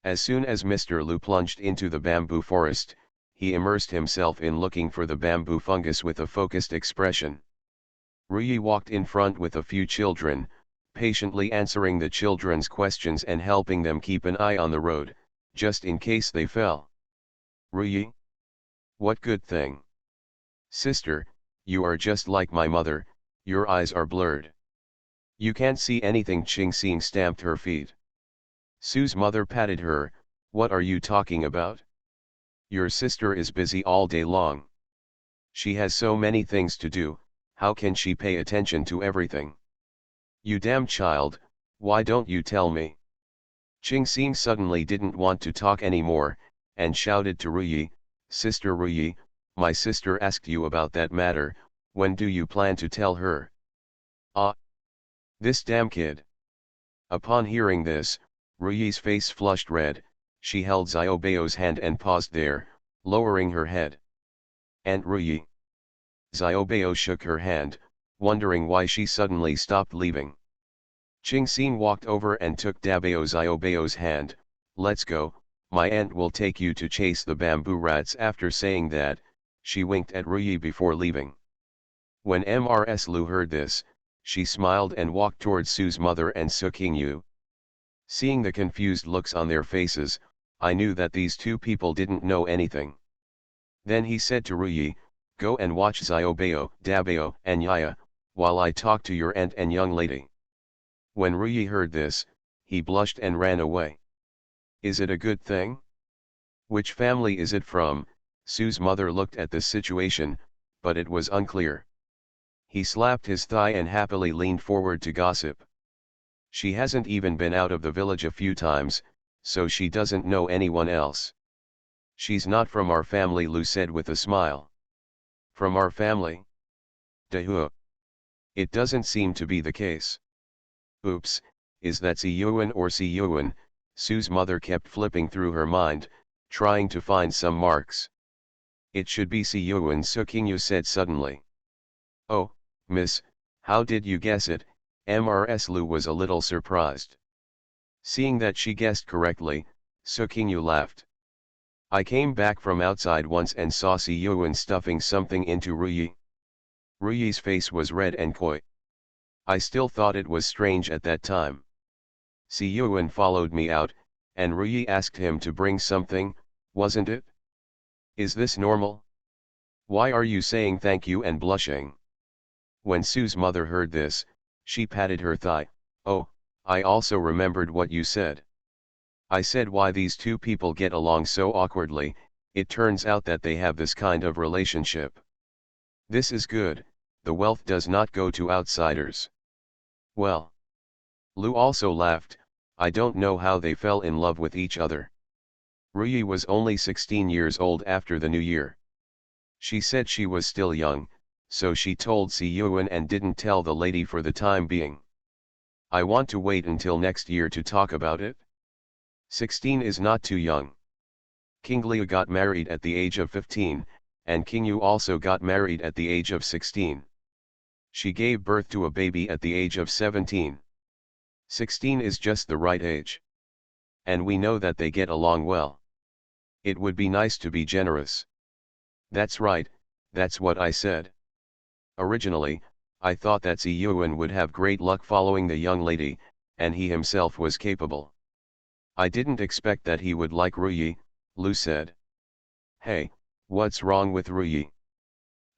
As soon as Mr. Lu plunged into the bamboo forest, he immersed himself in looking for the bamboo fungus with a focused expression. Ruyi walked in front with a few children, patiently answering the children's questions and helping them keep an eye on the road, just in case they fell. Ruyi? What good thing? Sister, you are just like my mother, your eyes are blurred. You can't see anything. Ching Xing stamped her feet. Sue's mother patted her. What are you talking about? Your sister is busy all day long. She has so many things to do, how can she pay attention to everything? You damn child, why don't you tell me? Ching Xing suddenly didn't want to talk anymore, and shouted to Ruyi, Sister Ruyi, my sister asked you about that matter, when do you plan to tell her? Ah! This damn kid! Upon hearing this, Ruyi's face flushed red, she held Xiaobeo's hand and paused there, lowering her head. Aunt Ruyi. Xiaobeo shook her hand, wondering why she suddenly stopped leaving. Ching Xing walked over and took Dabeo Xiaobeo's hand. Let's go, my aunt will take you to chase the bamboo rats. After saying that, she winked at Ruyi before leaving. When Mrs. Lu heard this, she smiled and walked towards Sue's mother and Su Qingyu. Seeing the confused looks on their faces, I knew that these two people didn't know anything. Then he said to Ruyi, go and watch Xiaobeo, Dabeo, and Yaya, while I talk to your aunt and young lady. When Ruyi heard this, he blushed and ran away. Is it a good thing? Which family is it from? Sue's mother looked at the situation, but it was unclear. He slapped his thigh and happily leaned forward to gossip. She hasn't even been out of the village a few times, so she doesn't know anyone else. She's not from our family, Lu said with a smile. From our family? Dahu. It doesn't seem to be the case. Oops, is that Si Yuan or Si Yuan? Sue's mother kept flipping through her mind, trying to find some marks. It should be Si Yuan, Su Qingyu said suddenly. Oh, miss, how did you guess it? Mrs. Lu was a little surprised. Seeing that she guessed correctly, Su Qingyu laughed. I came back from outside once and saw Si Yuan stuffing something into Ruyi. Ruyi's face was red and coy. I still thought it was strange at that time. Si Yuan followed me out, and Ruyi asked him to bring something, wasn't it? Is this normal? Why are you saying thank you and blushing? When Sue's mother heard this, she patted her thigh. Oh, I also remembered what you said. I said why these two people get along so awkwardly. It turns out that they have this kind of relationship. This is good, the wealth does not go to outsiders. Well. Lu also laughed, I don't know how they fell in love with each other. Ruyi was only 16 years old after the new year. She said she was still young, so she told Si Yuan and didn't tell the lady for the time being. I want to wait until next year to talk about it. 16 is not too young. King Liu got married at the age of 15, and King Yu also got married at the age of 16. She gave birth to a baby at the age of 17. 16 is just the right age. And we know that they get along well. It would be nice to be generous. That's right, that's what I said. Originally, I thought that Xi Yuan would have great luck following the young lady, and he himself was capable. I didn't expect that he would like Ruyi, Lu said. Hey, what's wrong with Ruyi?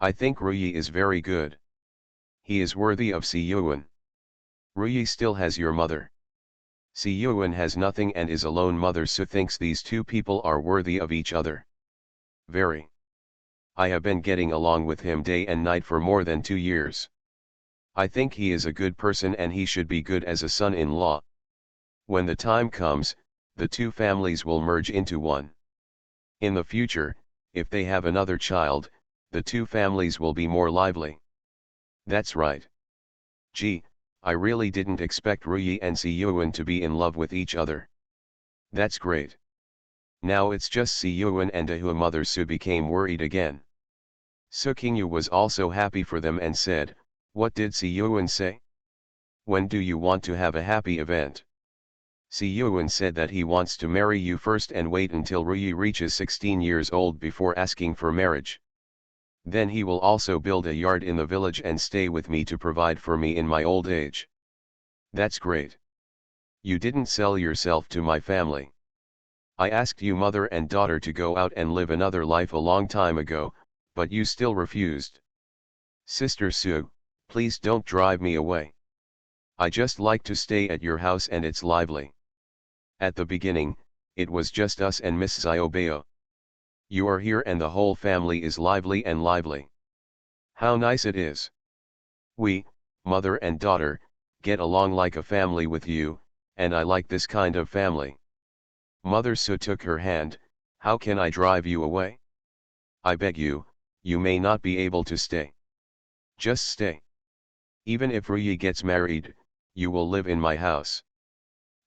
I think Ruyi is very good. He is worthy of Xi Yuan. Ruyi still has your mother. Xi Yuan has nothing and is a lone mother, so thinks these two people are worthy of each other. Very. I have been getting along with him day and night for more than 2 years. I think he is a good person and he should be good as a son-in-law. When the time comes, the two families will merge into one. In the future, if they have another child, the two families will be more lively. That's right. Gee, I really didn't expect Ruyi and Xi Yuan to be in love with each other. That's great. Now it's just Xi Yuan and Ahua mother Su became worried again. Su Qingyu was also happy for them and said, what did Xi Yuan say? When do you want to have a happy event? Xi Yuan said that he wants to marry you first and wait until Ruyi reaches 16 years old before asking for marriage. Then he will also build a yard in the village and stay with me to provide for me in my old age. That's great. You didn't sell yourself to my family. I asked you mother and daughter to go out and live another life a long time ago, but you still refused. Sister Su, please don't drive me away. I just like to stay at your house and it's lively. At the beginning, it was just us and Miss Xiaobao. You are here and the whole family is lively and lively. How nice it is. We, mother and daughter, get along like a family with you, and I like this kind of family. Mother Su took her hand. How can I drive you away? I beg you, you may not be able to stay. Just stay. Even if Ruyi gets married, you will live in my house.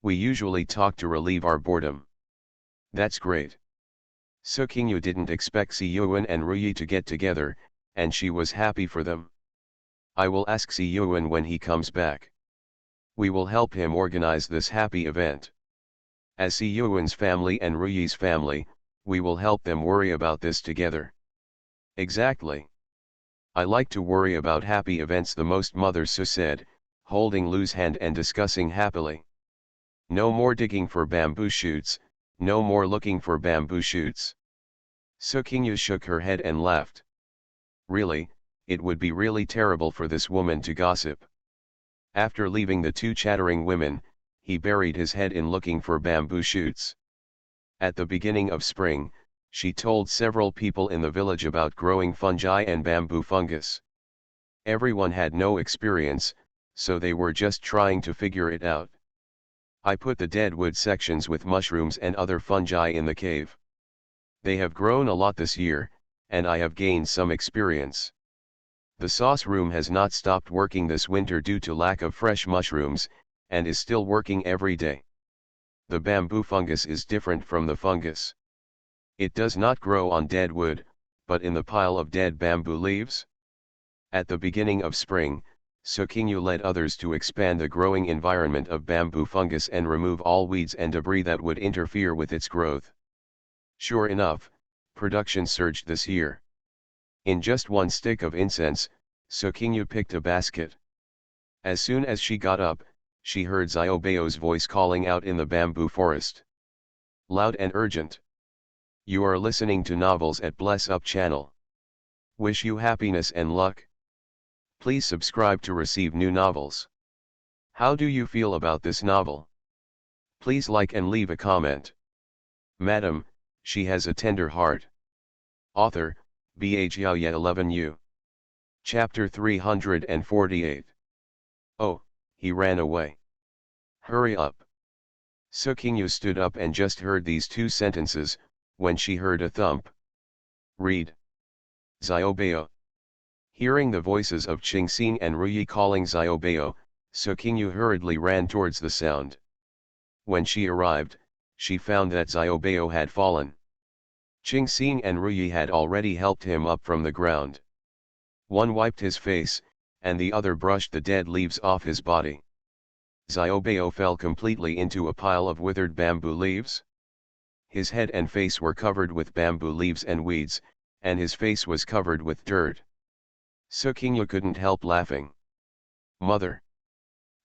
We usually talk to relieve our boredom. That's great. Su Qingyu didn't expect Xi Yuan and Ruyi to get together, and she was happy for them. I will ask Xi Yuan when he comes back. We will help him organize this happy event. As Xi Yuan's family and Ruyi's family, we will help them worry about this together. Exactly. I like to worry about happy events the most, Mother Su said, holding Lu's hand and discussing happily. No more digging for bamboo shoots, no more looking for bamboo shoots. Su Qingyu shook her head and laughed. Really, it would be really terrible for this woman to gossip. After leaving the two chattering women, he buried his head in looking for bamboo shoots. At the beginning of spring, she told several people in the village about growing fungi and bamboo fungus. Everyone had no experience, so they were just trying to figure it out. I put the dead wood sections with mushrooms and other fungi in the cave. They have grown a lot this year, and I have gained some experience. The sauce room has not stopped working this winter due to lack of fresh mushrooms, and is still working every day. The bamboo fungus is different from the fungus. It does not grow on dead wood, but in the pile of dead bamboo leaves. At the beginning of spring, Su Qingyu led others to expand the growing environment of bamboo fungus and remove all weeds and debris that would interfere with its growth. Sure enough, production surged this year. In just one stick of incense, Su Qingyu picked a basket. As soon as she got up, she heard Xiaobao's voice calling out in the bamboo forest. Loud and urgent. You are listening to novels at Bless Up channel. Wish you happiness and luck. Please subscribe to receive new novels. How do you feel about this novel? Please like and leave a comment. Madam, she has a tender heart. Author, Bha Xiaoye 11U. Chapter 348. Oh, he ran away. Hurry up. Su Qingyu stood up and just heard these two sentences, when she heard a thump. Read. Xiaobao. Hearing the voices of Qingxing and Ruyi calling Xiaobao, Sukingyu hurriedly ran towards the sound. When she arrived, she found that Xiaobao had fallen. Qingxing and Ruyi had already helped him up from the ground. One wiped his face, and the other brushed the dead leaves off his body. Xiaobao fell completely into a pile of withered bamboo leaves. His head and face were covered with bamboo leaves and weeds, and his face was covered with dirt. Sukingyu couldn't help laughing. Mother!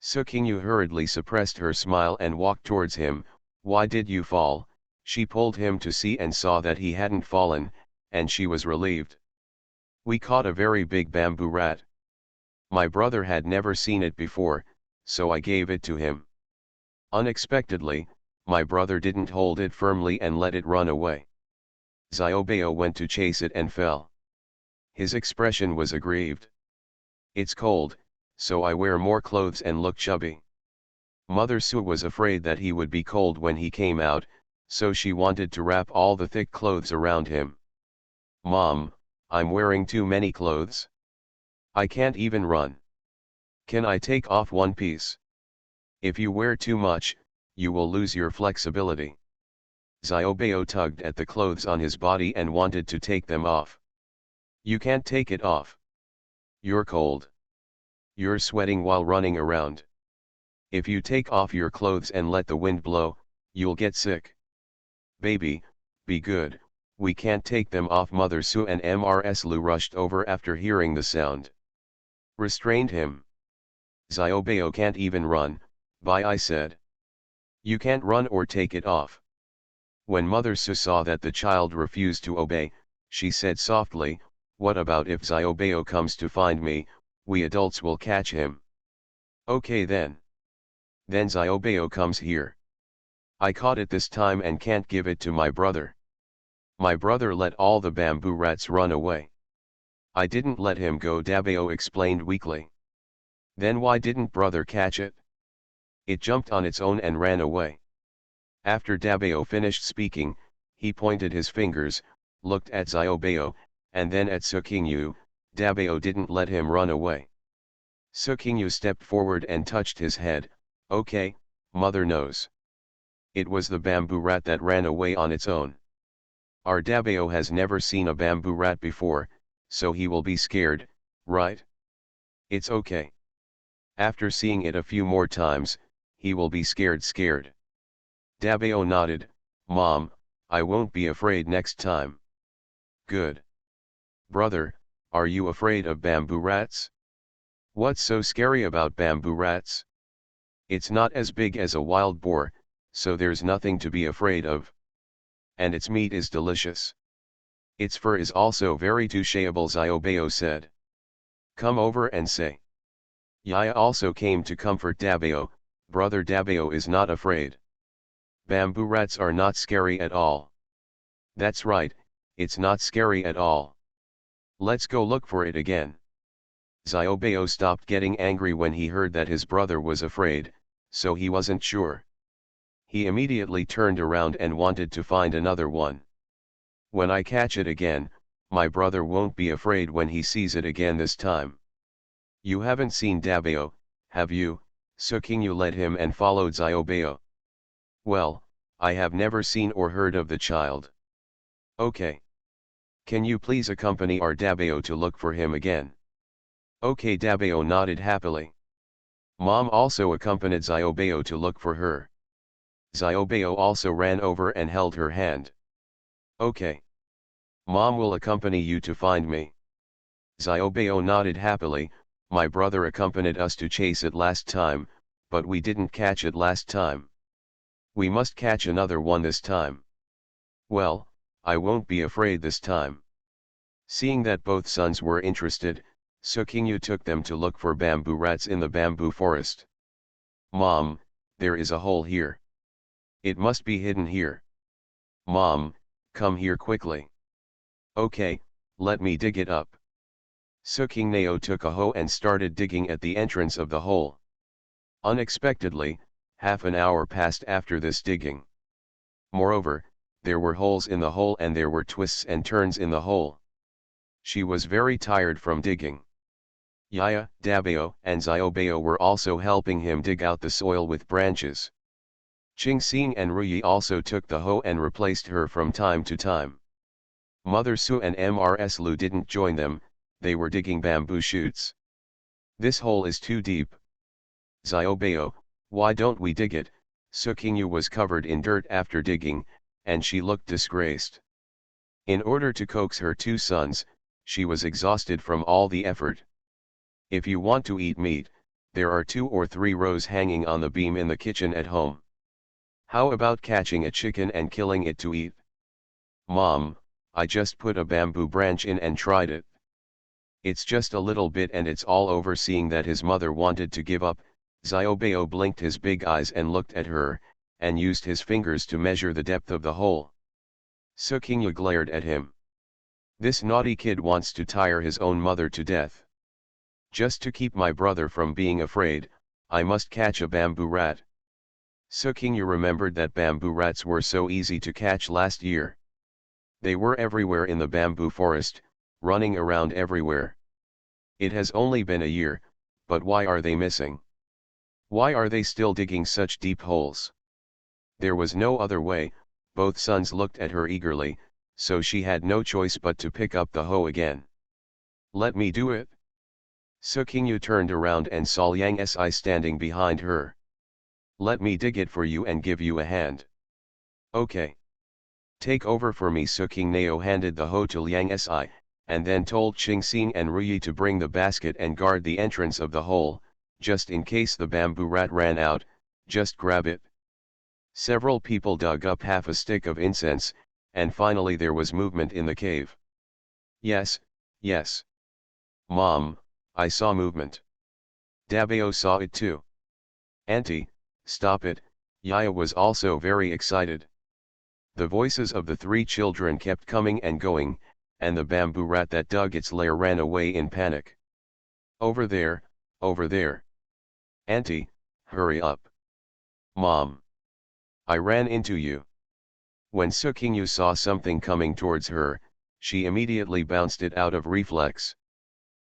Sukingyu hurriedly suppressed her smile and walked towards him. Why did you fall? She pulled him to see and saw that he hadn't fallen, and she was relieved. We caught a very big bamboo rat. My brother had never seen it before, so I gave it to him. Unexpectedly, my brother didn't hold it firmly and let it run away. Xiaobao went to chase it and fell. His expression was aggrieved. It's cold, so I wear more clothes and look chubby. Mother Su was afraid that he would be cold when he came out, so she wanted to wrap all the thick clothes around him. Mom, I'm wearing too many clothes. I can't even run. Can I take off one piece? If you wear too much, you will lose your flexibility. Xiaobao tugged at the clothes on his body and wanted to take them off. You can't take it off. You're cold. You're sweating while running around. If you take off your clothes and let the wind blow, you'll get sick. Baby, be good, we can't take them off. Mother Su and Mrs. Lu rushed over after hearing the sound. Restrained him. Xiaobao can't even run, I said. You can't run or take it off. When Mother Su saw that the child refused to obey, she said softly, what about if Xiaobao comes to find me? We adults will catch him. Okay then. Then Xiaobao comes here. I caught it this time and can't give it to my brother. My brother let all the bamboo rats run away. I didn't let him go, Dabao explained weakly. Then why didn't brother catch it? It jumped on its own and ran away. After Dabao finished speaking, he pointed his fingers, looked at Xiaobao, and then at Sukingyu. Dabao didn't let him run away. Sukingyu stepped forward and touched his head. Okay, mother knows. It was the bamboo rat that ran away on its own. Our Dabao has never seen a bamboo rat before, so he will be scared, right? It's okay. After seeing it a few more times, he will be scared. Dabao nodded. Mom, I won't be afraid next time. Good. Brother, are you afraid of bamboo rats? What's so scary about bamboo rats? It's not as big as a wild boar, so there's nothing to be afraid of. And its meat is delicious. Its fur is also very touchable, Xiaobao said. Come over and say. Yaya also came to comfort Dabao. Brother Dabao is not afraid. Bamboo rats are not scary at all. That's right, it's not scary at all. Let's go look for it again. Xiaobao stopped getting angry when he heard that his brother was afraid, so he wasn't sure. He immediately turned around and wanted to find another one. When I catch it again, my brother won't be afraid when he sees it again this time. You haven't seen Dabao, have you? Sukingyu led him and followed Xiaobao. Well, I have never seen or heard of the child. Okay. Can you please accompany our Dabao to look for him again? Okay, Dabao nodded happily. Mom also accompanied Xiaobao to look for her. Xiaobao also ran over and held her hand. Okay. Mom will accompany you to find me. Xiaobao nodded happily. My brother accompanied us to chase it last time, but we didn't catch it last time. We must catch another one this time. Well, I won't be afraid this time. Seeing that both sons were interested, Sukingyu took them to look for bamboo rats in the bamboo forest. Mom, there is a hole here. It must be hidden here. Mom, come here quickly. Okay, let me dig it up. Sukingneo took a hoe and started digging at the entrance of the hole. Unexpectedly, half an hour passed after this digging. Moreover, there were holes in the hole and there were twists and turns in the hole. She was very tired from digging. Yaya, Dabeo, and Xiaobeo were also helping him dig out the soil with branches. Qingxing and Ruyi also took the hoe and replaced her from time to time. Mother Su and Mrs. Lu didn't join them, they were digging bamboo shoots. This hole is too deep. Xiaobeo, why don't we dig it? Su Qingyu was covered in dirt after digging, and she looked disgraced. In order to coax her two sons, she was exhausted from all the effort. If you want to eat meat, there are 2 or 3 rows hanging on the beam in the kitchen at home. How about catching a chicken and killing it to eat? Mom, I just put a bamboo branch in and tried it. It's just a little bit and it's all over. Seeing that his mother wanted to give up, Xiaobeo blinked his big eyes and looked at her, and used his fingers to measure the depth of the hole. Su Qingyu glared at him. This naughty kid wants to tire his own mother to death. Just to keep my brother from being afraid, I must catch a bamboo rat. Su Qingyu remembered that bamboo rats were so easy to catch last year. They were everywhere in the bamboo forest, running around everywhere. It has only been a year, but why are they missing? Why are they still digging such deep holes? There was no other way. Both sons looked at her eagerly, so she had no choice but to pick up the hoe again. Let me do it. Su Qingyu turned around and saw Liang Si standing behind her. Let me dig it for you and give you a hand. Okay. Take over for me. Su Qingyu handed the hoe to Liang Si, and then told Qingxing and Ruyi to bring the basket and guard the entrance of the hole, just in case the bamboo rat ran out, just grab it. Several people dug up half a stick of incense, and finally there was movement in the cave. Yes, yes. Mom, I saw movement. Dabeo saw it too. Auntie, stop it. Yaya was also very excited. The voices of the 3 children kept coming and going, and the bamboo rat that dug its lair ran away in panic. Over there, over there. Auntie, hurry up. Mom. I ran into you. When Su Qingyu saw something coming towards her, she immediately bounced it out of reflex.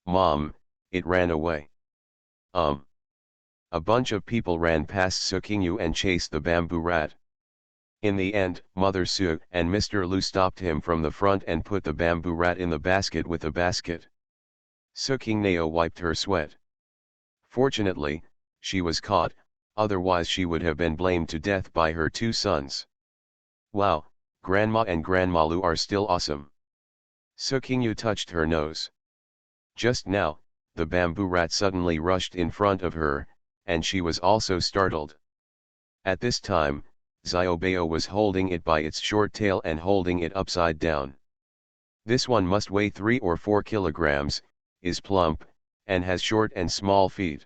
Mom, it ran away. A bunch of people ran past Su Qingyu and chased the bamboo rat. In the end, Mother Su and Mr. Lu stopped him from the front and put the bamboo rat in the basket with a basket. Su Qingyu wiped her sweat. Fortunately, she was caught, otherwise she would have been blamed to death by her 2 sons. Wow, Grandma and Grandma Lu are still awesome. Su Qingyu touched her nose. Just now, the bamboo rat suddenly rushed in front of her, and she was also startled. At this time, Xiaobeo was holding it by its short tail and holding it upside down. This one must weigh 3 or 4 kilograms, is plump, and has short and small feet.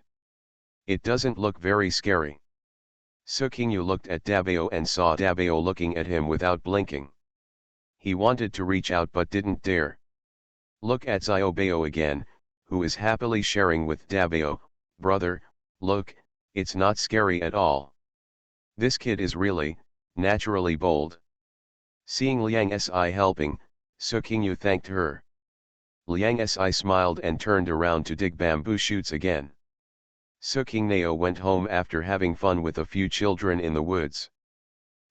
It doesn't look very scary. Su Qingyu looked at Dabeo and saw Dabeo looking at him without blinking. He wanted to reach out but didn't dare. Look at Xiaobeo again, who is happily sharing with Dabeo. Brother, look, it's not scary at all. This kid is really, naturally bold. Seeing Liang Si helping, Su Qingyu thanked her. Liang Si smiled and turned around to dig bamboo shoots again. Su Qingyu went home after having fun with a few children in the woods.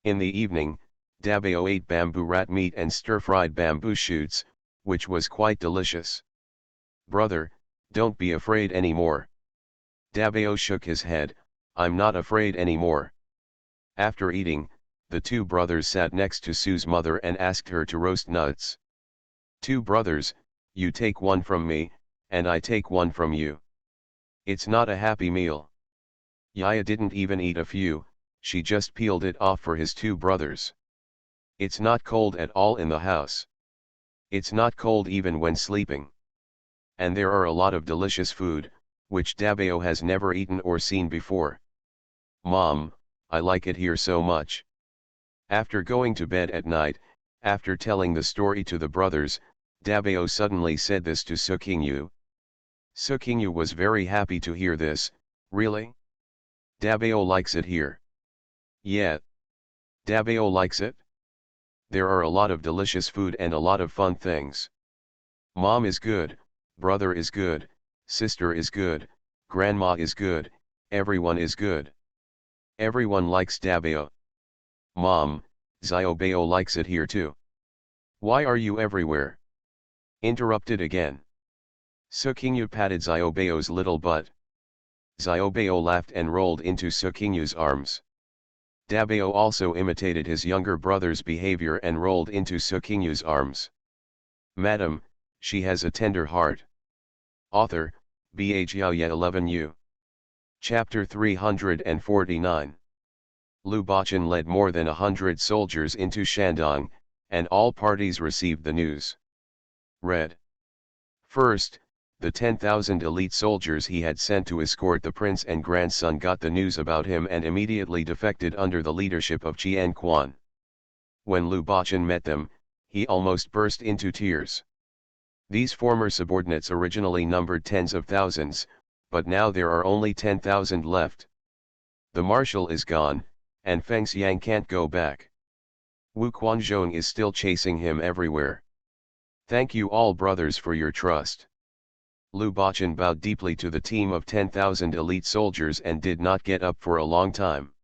In the evening, Dabeo ate bamboo rat meat and stir-fried bamboo shoots, which was quite delicious. Brother, don't be afraid anymore. Dabeo shook his head. I'm not afraid anymore. After eating, the 2 brothers sat next to Su's mother and asked her to roast nuts. 2 brothers, you take one from me, and I take one from you. It's not a happy meal. Yaya didn't even eat a few, she just peeled it off for his 2 brothers. It's not cold at all in the house. It's not cold even when sleeping. And there are a lot of delicious food, which Dabeo has never eaten or seen before. Mom, I like it here so much. After going to bed at night, after telling the story to the brothers, Dabeo suddenly said this to Su Qingyu. Su Qingyu was very happy to hear this. Really? Dabeo likes it here. Yeah. Dabeo likes it? There are a lot of delicious food and a lot of fun things. Mom is good, brother is good, Sister is good, grandma is good, everyone is good. Everyone likes Dabeo. Mom, Xiaobao likes it here too. Why are you everywhere? Interrupted again. Suqingyu patted Xiaobao's little butt. Xiaobao laughed and rolled into Suqingyu's arms. Dabeo also imitated his younger brother's behavior and rolled into Suqingyu's arms. Madam, she has a tender heart. Author, Bh Yaoye 11U. Chapter 349. Lu Baqin led more than 100 soldiers into Shandong, and all parties received the news. Read. First, the 10,000 elite soldiers he had sent to escort the prince and grandson got the news about him and immediately defected under the leadership of Jian Quan. When Lu Baqin met them, he almost burst into tears. These former subordinates originally numbered tens of thousands, but now there are only 10,000 left. The marshal is gone, and Feng Xiang can't go back. Wu Quanzhong is still chasing him everywhere. Thank you all brothers for your trust. Lu Baqin bowed deeply to the team of 10,000 elite soldiers and did not get up for a long time.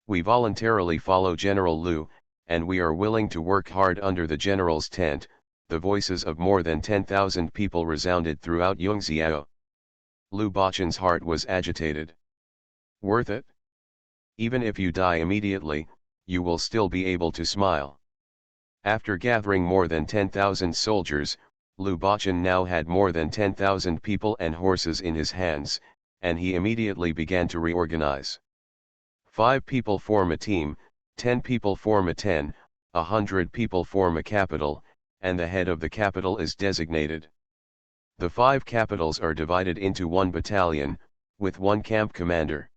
We voluntarily follow General Lu, and we are willing to work hard under the general's tent. The voices of more than 10,000 people resounded throughout Yongxiao. Lu Baqin's heart was agitated. Worth it? Even if you die immediately, you will still be able to smile. After gathering more than 10,000 soldiers, Lu Baqin now had more than 10,000 people and horses in his hands, and he immediately began to reorganize. 5 people form a team, 10 people form a 10, 100 people form a capital, and the head of the capital is designated. The 5 capitals are divided into 1 battalion, with 1 camp commander.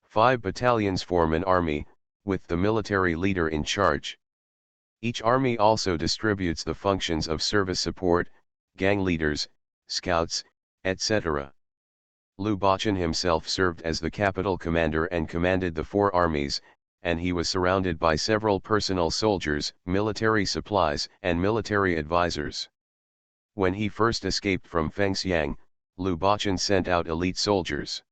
5 battalions form an army, with the military leader in charge. Each army also distributes the functions of service support, gang leaders, scouts, etc. Lu Baqin himself served as the capital commander and commanded the 4 armies, and he was surrounded by several personal soldiers, military supplies, and military advisors. When he first escaped from Fengxiang, Lu Baqin sent out elite soldiers.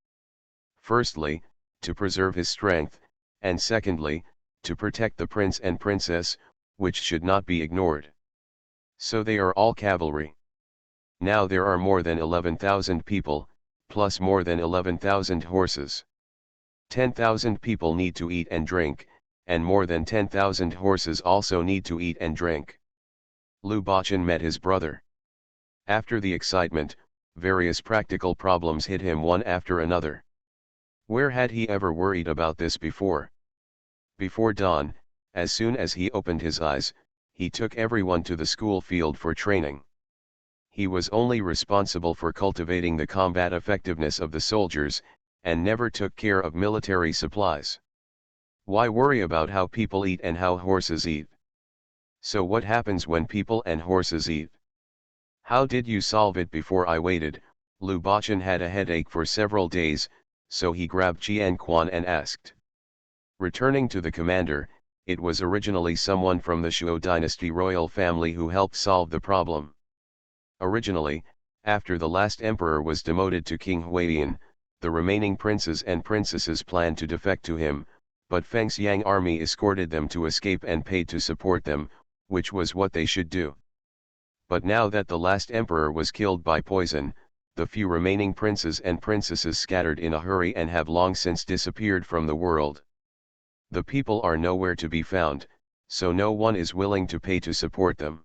Firstly, to preserve his strength, and secondly, to protect the prince and princess, which should not be ignored. So they are all cavalry. Now there are more than 11,000 people, plus more than 11,000 horses. 10,000 people need to eat and drink, and more than 10,000 horses also need to eat and drink. Lu Baqin met his brother. After the excitement, various practical problems hit him one after another. Where had he ever worried about this before? Before dawn, as soon as he opened his eyes, he took everyone to the school field for training. He was only responsible for cultivating the combat effectiveness of the soldiers, and never took care of military supplies. Why worry about how people eat and how horses eat? So what happens when people and horses eat? How did you solve it before I waited? Lu Baqin had a headache for several days, so he grabbed Jian Quan and asked. Returning to the commander, it was originally someone from the Shuo dynasty royal family who helped solve the problem. Originally, after the last emperor was demoted to King Huaiyan, the remaining princes and princesses planned to defect to him, but Feng Xiang army escorted them to escape and paid to support them, which was what they should do. But now that the last emperor was killed by poison, the few remaining princes and princesses scattered in a hurry and have long since disappeared from the world. The people are nowhere to be found, so no one is willing to pay to support them.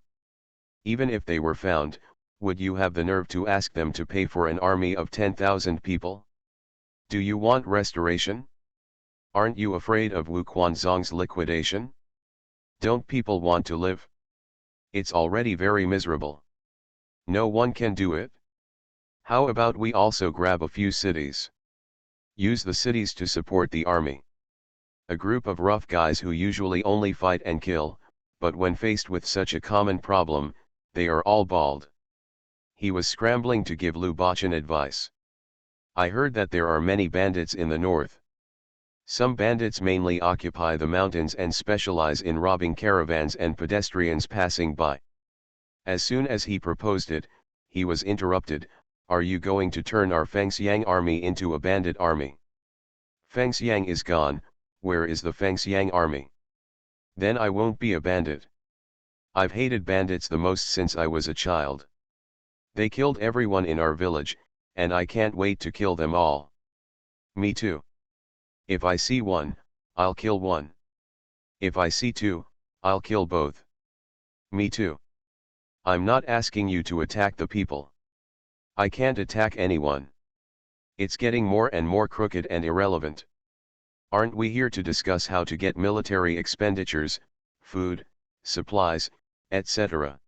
Even if they were found, would you have the nerve to ask them to pay for an army of 10,000 people? Do you want restoration? Aren't you afraid of Wu Quanzhong's liquidation? Don't people want to live? It's already very miserable. No one can do it. How about we also grab a few cities? Use the cities to support the army. A group of rough guys who usually only fight and kill, but when faced with such a common problem, they are all bald. He was scrambling to give Lu Baqin advice. I heard that there are many bandits in the north. Some bandits mainly occupy the mountains and specialize in robbing caravans and pedestrians passing by. As soon as he proposed it, he was interrupted. Are you going to turn our Fengxiang army into a bandit army? Fengxiang is gone, where is the Fengxiang army? Then I won't be a bandit. I've hated bandits the most since I was a child. They killed everyone in our village, and I can't wait to kill them all. Me too. If I see one, I'll kill one. If I see two, I'll kill both. Me too. I'm not asking you to attack the people. I can't attack anyone. It's getting more and more crooked and irrelevant. Aren't we here to discuss how to get military expenditures, food, supplies, etc.?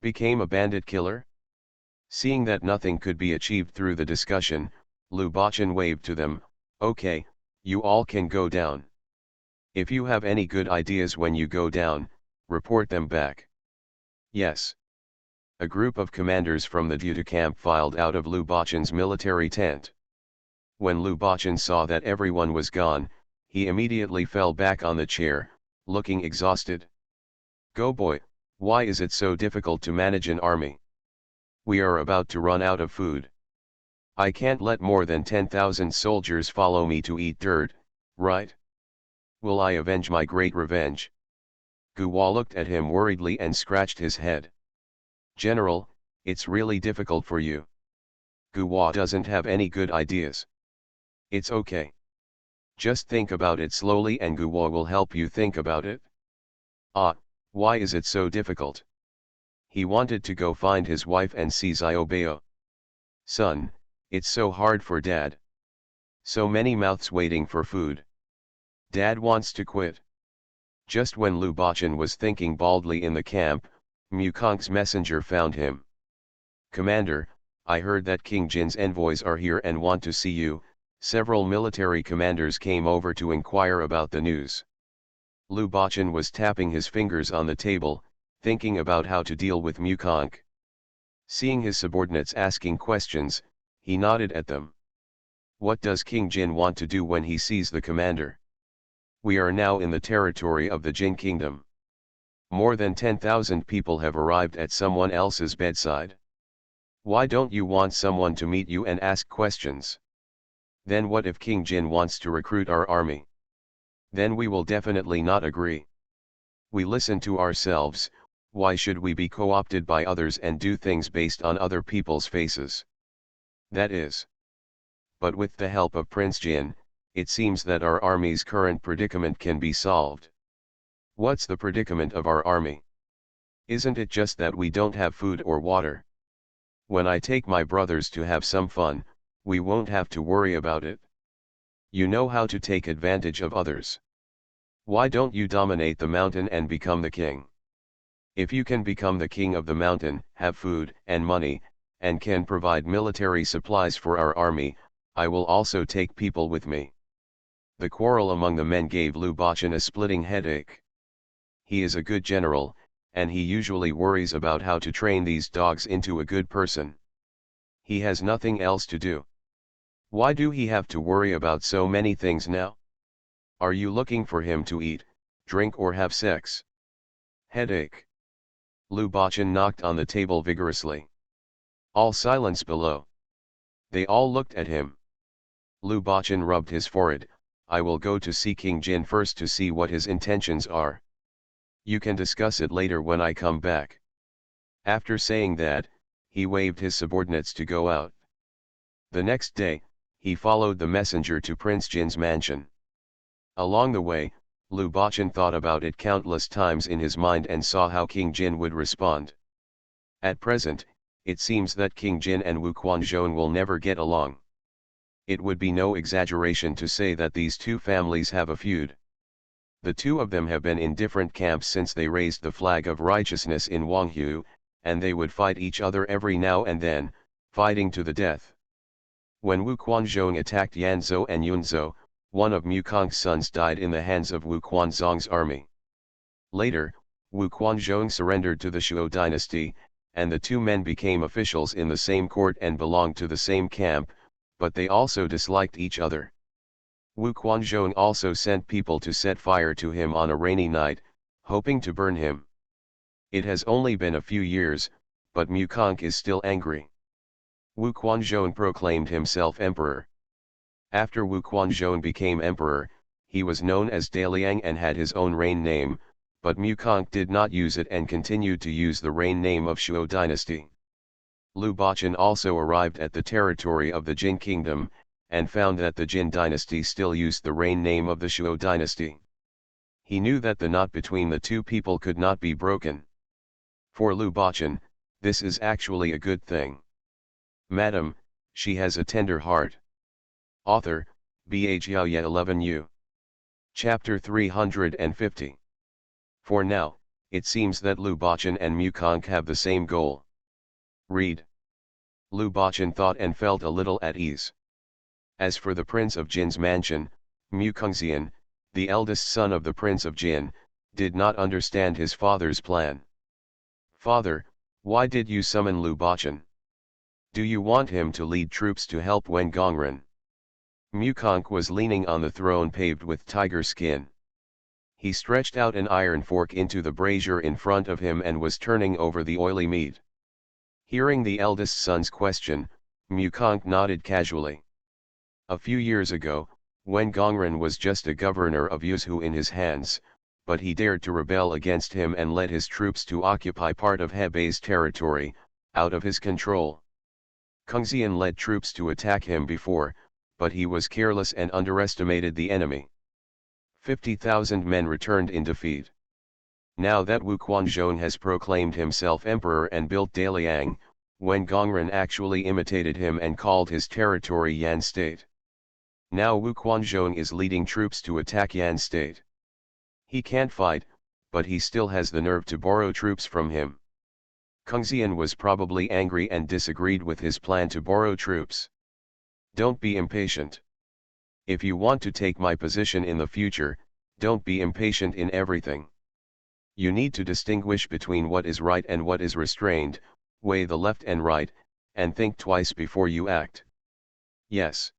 Became a bandit killer? Seeing that nothing could be achieved through the discussion, Lu Bachan waved to them, "Okay, you all can go down. If you have any good ideas when you go down, report them back." Yes. A group of commanders from the Duta camp filed out of Lu Bachan's military tent. When Lu Bachan saw that everyone was gone, he immediately fell back on the chair, looking exhausted. "Go boy, why is it so difficult to manage an army? We are about to run out of food. I can't let more than 10,000 soldiers follow me to eat dirt, right? Will I avenge my great revenge?" Guo looked at him worriedly and scratched his head. "General, it's really difficult for you. Guo doesn't have any good ideas. It's okay. Just think about it slowly and Guo will help you think about it." "Ah, why is it so difficult?" He wanted to go find his wife and see Xiaobao. "Son, it's so hard for Dad. So many mouths waiting for food. Dad wants to quit." Just when Lu Bachan was thinking baldly in the camp, Mukong's messenger found him. "Commander, I heard that King Jin's envoys are here and want to see you." Several military commanders came over to inquire about the news. Lu Bachan was tapping his fingers on the table, thinking about how to deal with Mukong. Seeing his subordinates asking questions, he nodded at them. What does King Jin want to do when he sees the commander? We are now in the territory of the Jin kingdom. More than 10,000 people have arrived at someone else's bedside. Why don't you want someone to meet you and ask questions? Then what if King Jin wants to recruit our army? Then we will definitely not agree. We listen to ourselves. Why should we be co-opted by others and do things based on other people's faces? That is. But with the help of Prince Jin, it seems that our army's current predicament can be solved. What's the predicament of our army? Isn't it just that we don't have food or water? When I take my brothers to have some fun, we won't have to worry about it. You know how to take advantage of others. Why don't you dominate the mountain and become the king? If you can become the king of the mountain, have food and money, and can provide military supplies for our army, I will also take people with me." The quarrel among the men gave Lu Bachan a splitting headache. He is a good general, and he usually worries about how to train these dogs into a good person. He has nothing else to do. Why do he have to worry about so many things now? Are you looking for him to eat, drink or have sex? Headache. Lu Bachan knocked on the table vigorously. All silence below. They all looked at him. Lu Bachan rubbed his forehead. "I will go to see King Jin first to see what his intentions are. You can discuss it later when I come back." After saying that, he waved his subordinates to go out. The next day, he followed the messenger to Prince Jin's mansion. Along the way, Lu Bachan thought about it countless times in his mind and saw how King Jin would respond. At present, it seems that King Jin and Wu Quanzhong will never get along. It would be no exaggeration to say that these two families have a feud. The two of them have been in different camps since they raised the flag of righteousness in Wanghu, and they would fight each other every now and then, fighting to the death. When Wu Quanzhong attacked Yanzhou and Yunzhou, one of Mukong's sons died in the hands of Wu Quanzong's army. Later, Wu Quanzhong surrendered to the Shuo dynasty, and the two men became officials in the same court and belonged to the same camp, but they also disliked each other. Wu Quanzhong also sent people to set fire to him on a rainy night, hoping to burn him. It has only been a few years, but Mukong is still angry. Wu Quanzhong proclaimed himself emperor. After Wu Quanzhong became emperor, he was known as Daliang and had his own reign name, but Mukong did not use it and continued to use the reign name of Shuo dynasty. Lu Baqin also arrived at the territory of the Jin kingdom, and found that the Jin dynasty still used the reign name of the Shuo dynasty. He knew that the knot between the two people could not be broken. For Lu Baqin, this is actually a good thing. Madam, she has a tender heart. Author, Bh Yaoye 11U. Chapter 350. For now, it seems that Lu Baqin and Mukong have the same goal. Read. Lu Baqin thought and felt a little at ease. As for the Prince of Jin's mansion, Mukongxian, the eldest son of the Prince of Jin, did not understand his father's plan. Father, why did you summon Lu Baqin? Do you want him to lead troops to help Wen Gongren? Mukong was leaning on the throne paved with tiger skin. He stretched out an iron fork into the brazier in front of him and was turning over the oily meat. Hearing the eldest son's question, Mukong nodded casually. A few years ago, Wen Gongren was just a governor of Yuzhou in his hands, but he dared to rebel against him and led his troops to occupy part of Hebei's territory, out of his control. Kungxian led troops to attack him before, but he was careless and underestimated the enemy. 50,000 men returned in defeat. Now that Wu Quanzhong has proclaimed himself emperor and built Daliang, Wen Gongren actually imitated him and called his territory Yan State. Now Wu Quanzhong is leading troops to attack Yan State. He can't fight, but he still has the nerve to borrow troops from him. Kungxian was probably angry and disagreed with his plan to borrow troops. Don't be impatient. If you want to take my position in the future, don't be impatient in everything. You need to distinguish between what is right and what is restrained, weigh the left and right, and think twice before you act. Yes.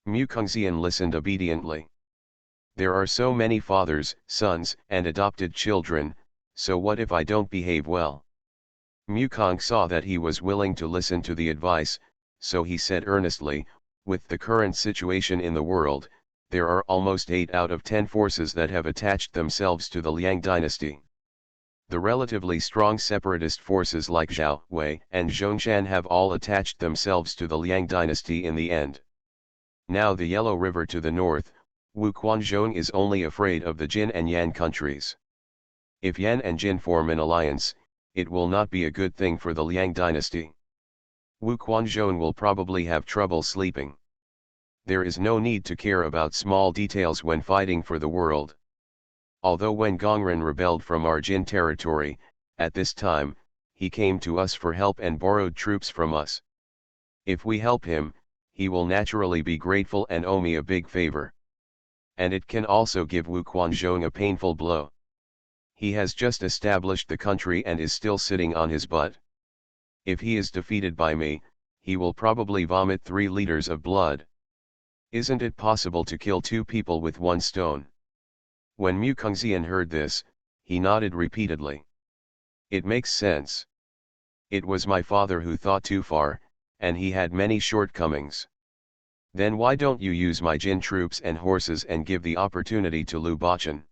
Mukongxian listened obediently. There are so many fathers, sons, and adopted children, so what if I don't behave well? Mukong saw that he was willing to listen to the advice, so he said earnestly, with the current situation in the world, there are almost 8 out of 10 forces that have attached themselves to the Liang dynasty. The relatively strong separatist forces like Zhao, Wei, and Zhongshan have all attached themselves to the Liang dynasty in the end. Now the Yellow River to the north, Wu Quanzhong is only afraid of the Jin and Yan countries. If Yan and Jin form an alliance, it will not be a good thing for the Liang dynasty. Wu Quanzhong will probably have trouble sleeping. There is no need to care about small details when fighting for the world. Although when Gongren rebelled from our Jin territory, at this time, he came to us for help and borrowed troops from us. If we help him, he will naturally be grateful and owe me a big favor. And it can also give Wu Quanzhong a painful blow. He has just established the country and is still sitting on his butt. If he is defeated by me, he will probably vomit 3 liters of blood. Isn't it possible to kill 2 people with 1 stone? When Mukongxian heard this, he nodded repeatedly. It makes sense. It was my father who thought too far, and he had many shortcomings. Then why don't you use my Jin troops and horses and give the opportunity to Lu Baqin?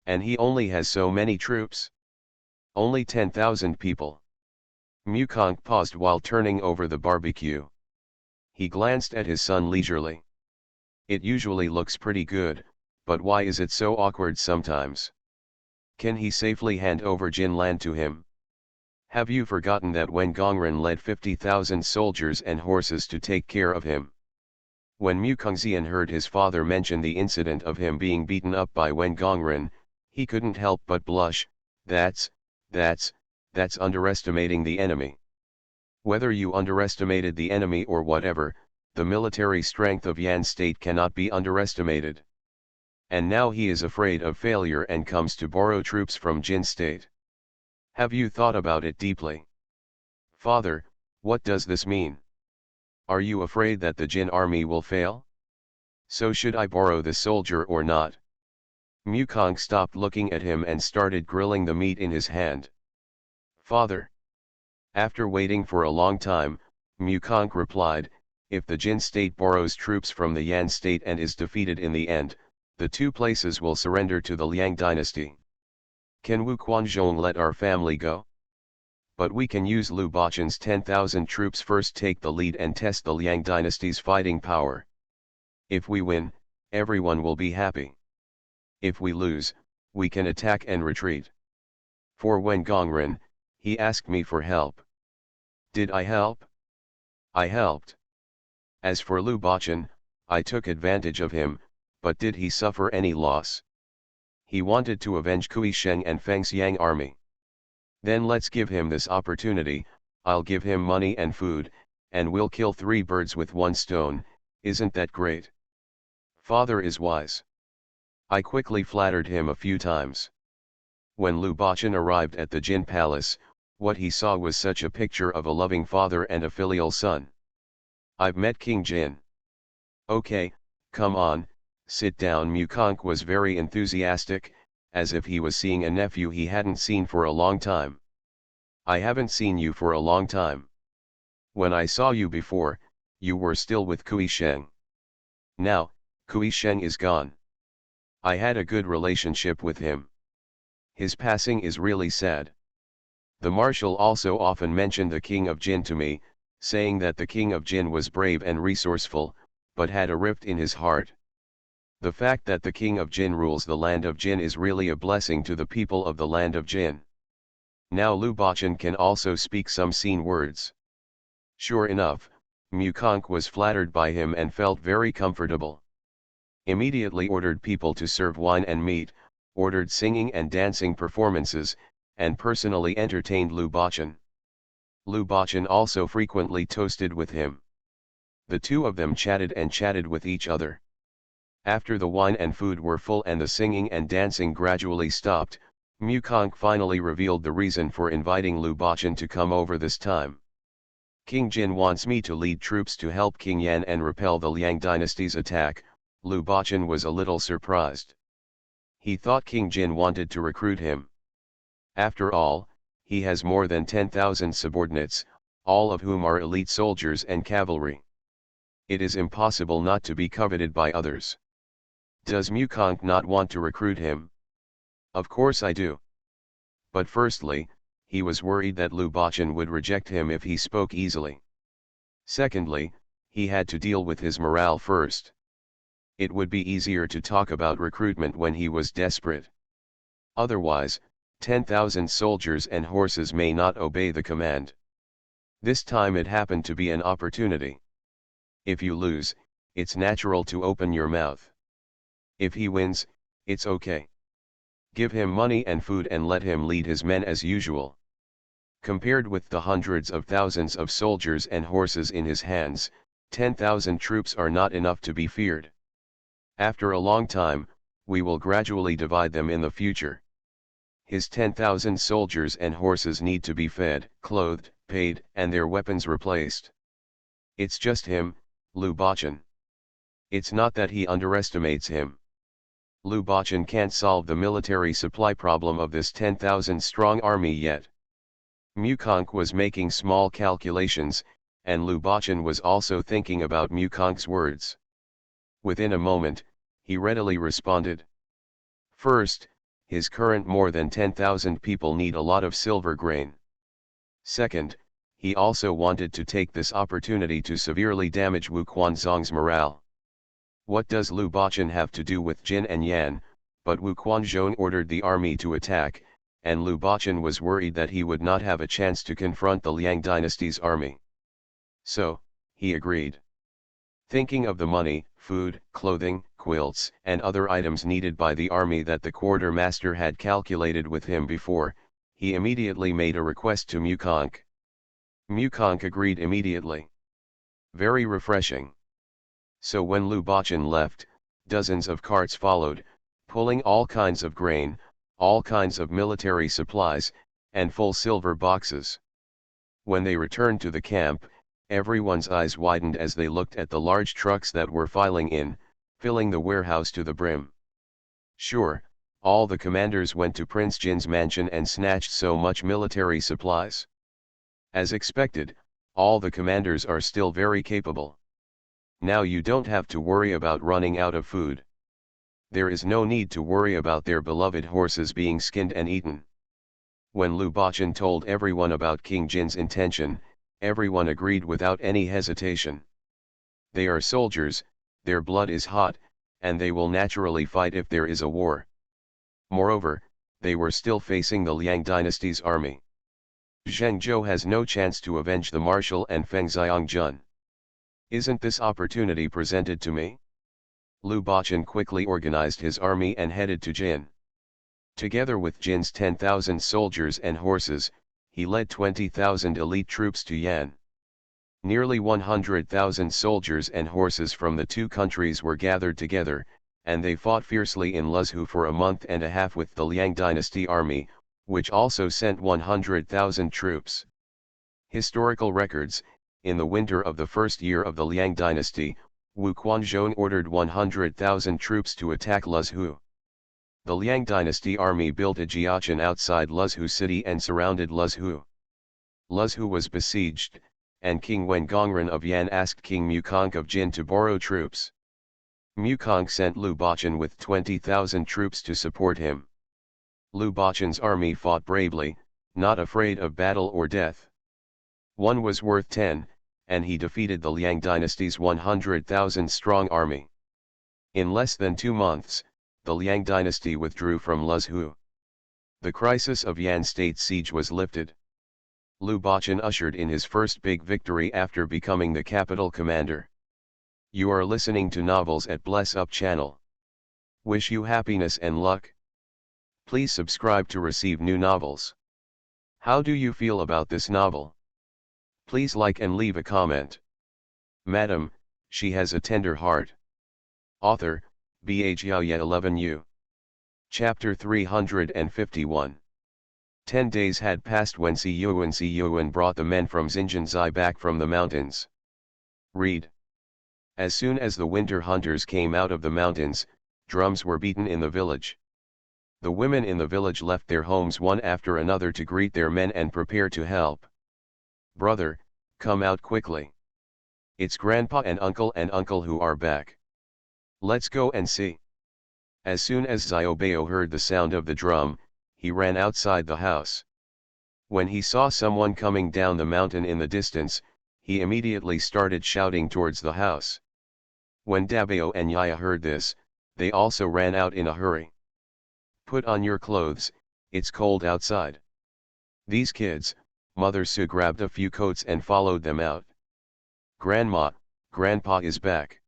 And he only has so many troops? Only 10,000 people. Mukong paused while turning over the barbecue. He glanced at his son leisurely. It usually looks pretty good, but why is it so awkward sometimes? Can he safely hand over Jin land to him? Have you forgotten that Wen Gongren led 50,000 soldiers and horses to take care of him? When Mukongxian heard his father mention the incident of him being beaten up by Wen Gongren, he couldn't help but blush. That's underestimating the enemy. Whether you underestimated the enemy or whatever, the military strength of Yan State cannot be underestimated. And now he is afraid of failure and comes to borrow troops from Jin State. Have you thought about it deeply? Father, what does this mean? Are you afraid that the Jin army will fail? So should I borrow the soldier or not? Mukong stopped looking at him and started grilling the meat in his hand. Father. After waiting for a long time, Mukong replied, if the Jin state borrows troops from the Yan state and is defeated in the end, the two places will surrender to the Liang dynasty. Can Wu Quanzhong let our family go? But we can use Lu Bachan's 10,000 troops first, take the lead and test the Liang dynasty's fighting power. If we win, everyone will be happy. If we lose, we can attack and retreat. For when Gongren, he asked me for help. Did I help? I helped. As for Lu Bachan, I took advantage of him, but did he suffer any loss? He wanted to avenge Kui Sheng and Feng Xiang army. Then let's give him this opportunity. I'll give him money and food, and we'll kill 3 birds with 1 stone, isn't that great? Father is wise. I quickly flattered him a few times. When Lu Bachan arrived at the Jin palace, what he saw was such a picture of a loving father and a filial son. I've met King Jin. Okay, come on, sit down. Mukong was very enthusiastic, as if he was seeing a nephew he hadn't seen for a long time. I haven't seen you for a long time. When I saw you before, you were still with Kui Sheng. Now, Kui Sheng is gone. I had a good relationship with him. His passing is really sad. The marshal also often mentioned the king of Jin to me, saying that the king of Jin was brave and resourceful, but had a rift in his heart. The fact that the king of Jin rules the land of Jin is really a blessing to the people of the land of Jin. Now Lu Bachan can also speak some scene words. Sure enough, Mukong was flattered by him and felt very comfortable. Immediately ordered people to serve wine and meat, ordered singing and dancing performances, and personally entertained Lu Bachan. Lu Bachan also frequently toasted with him. The two of them chatted and chatted with each other. After the wine and food were full and the singing and dancing gradually stopped, Mukong finally revealed the reason for inviting Lu Bachan to come over this time. King Jin wants me to lead troops to help King Yan and repel the Liang dynasty's attack. Lu Bachan was a little surprised. He thought King Jin wanted to recruit him. After all, he has more than 10,000 subordinates, all of whom are elite soldiers and cavalry. It is impossible not to be coveted by others. Does Mukong not want to recruit him? Of course I do. But firstly, he was worried that Lu Bachan would reject him if he spoke easily. Secondly, he had to deal with his morale first. It would be easier to talk about recruitment when he was desperate. Otherwise, 10,000 soldiers and horses may not obey the command. This time it happened to be an opportunity. If you lose, it's natural to open your mouth. If he wins, it's okay. Give him money and food and let him lead his men as usual. Compared with the hundreds of thousands of soldiers and horses in his hands, 10,000 troops are not enough to be feared. After a long time, we will gradually divide them in the future. His 10,000 soldiers and horses need to be fed, clothed, paid, and their weapons replaced. It's just him, Lu Bachan. It's not that he underestimates him. Lu Bachan can't solve the military supply problem of this 10,000 strong army yet. Mukong was making small calculations, and Lu Bachan was also thinking about Mukong's words. Within a moment, he readily responded. First, his current more than 10,000 people need a lot of silver grain. Second, he also wanted to take this opportunity to severely damage Wu Quanzhong's morale. What does Lu Bachan have to do with Jin and Yan? But Wu Quanzhong ordered the army to attack, and Lu Bachan was worried that he would not have a chance to confront the Liang dynasty's army. So, he agreed. Thinking of the money, food, clothing, quilts, and other items needed by the army that the quartermaster had calculated with him before, he immediately made a request to Mukong. Mukong agreed immediately. Very refreshing. So when Lu Bachan left, dozens of carts followed, pulling all kinds of grain, all kinds of military supplies, and full silver boxes. When they returned to the camp, everyone's eyes widened as they looked at the large trucks that were filing in, filling the warehouse to the brim. Sure, all the commanders went to Prince Jin's mansion and snatched so much military supplies. As expected, All the commanders are still very capable. Now you don't have to worry about running out of food. There is no need to worry about their beloved horses being skinned and eaten. When Lu Bachan told everyone about King Jin's intention, everyone agreed without any hesitation. They are soldiers, their blood is hot, and they will naturally fight if there is a war. Moreover, they were still facing the Liang dynasty's army. Zheng Zhou has no chance to avenge the marshal and Feng Xiangjun. Isn't this opportunity presented to me? Lu Bachan quickly organized his army and headed to Jin. Together with Jin's 10,000 soldiers and horses, he led 20,000 elite troops to Yan. Nearly 100,000 soldiers and horses from the two countries were gathered together, and they fought fiercely in Luzhu for a month and a half with the Liang dynasty army, which also sent 100,000 troops. Historical records: in the winter of the first year of the Liang dynasty, Wu Quanzhong ordered 100,000 troops to attack Luzhu. The Liang dynasty army built a jiachan outside Luzhu city and surrounded Luzhu. Luzhu was besieged, and King Wen Gongren of Yan asked King Mukong of Jin to borrow troops. Mukong sent Lu Bachan with 20,000 troops to support him. Lu Bachan's army fought bravely, not afraid of battle or death. One was worth 10, and he defeated the Liang dynasty's 100,000 strong army. In less than 2 months, the Liang dynasty withdrew from Luzhu. The crisis of Yan state siege was lifted. Lu Bachan ushered in his first big victory after becoming the capital commander. You are listening to Novels at Bless Up channel. Wish you happiness and luck. Please subscribe to receive new novels. How do you feel about this novel? Please like and leave a comment. Madam, she has a tender heart. Author, Bhaya 11U. Chapter 351. 10 days had passed when Si Yuan brought the men from Xinjiang back from the mountains. Read. As soon as the winter hunters came out of the mountains, drums were beaten in the village. The women in the village left their homes one after another to greet their men and prepare to help. Brother, come out quickly. It's grandpa and uncle who are back. Let's go and see. As soon as Xiaobao heard the sound of the drum, he ran outside the house. When he saw someone coming down the mountain in the distance, he immediately started shouting towards the house. When Dabao and Yaya heard this, they also ran out in a hurry. Put on your clothes, it's cold outside. These kids, Mother Su grabbed a few coats and followed them out. Grandma, Grandpa is back.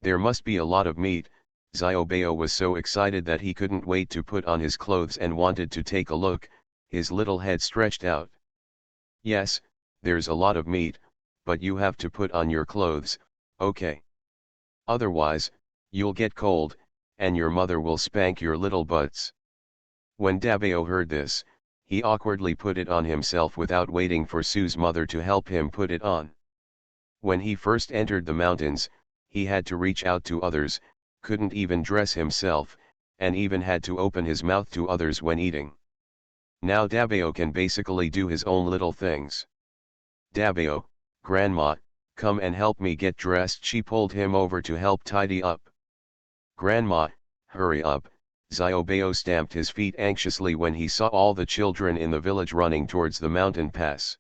There must be a lot of meat. Xiaobao was so excited that he couldn't wait to put on his clothes and wanted to take a look, his little head stretched out. Yes, there's a lot of meat, but you have to put on your clothes, okay? Otherwise, you'll get cold, and your mother will spank your little butts. When Dabao heard this, he awkwardly put it on himself without waiting for Su's mother to help him put it on. When he first entered the mountains, he had to reach out to others, couldn't even dress himself, and even had to open his mouth to others when eating. Now Dabao can basically do his own little things. Dabao, Grandma, come and help me get dressed. She pulled him over to help tidy up. Grandma, hurry up. Xiaobao stamped his feet anxiously when he saw all the children in the village running towards the mountain pass.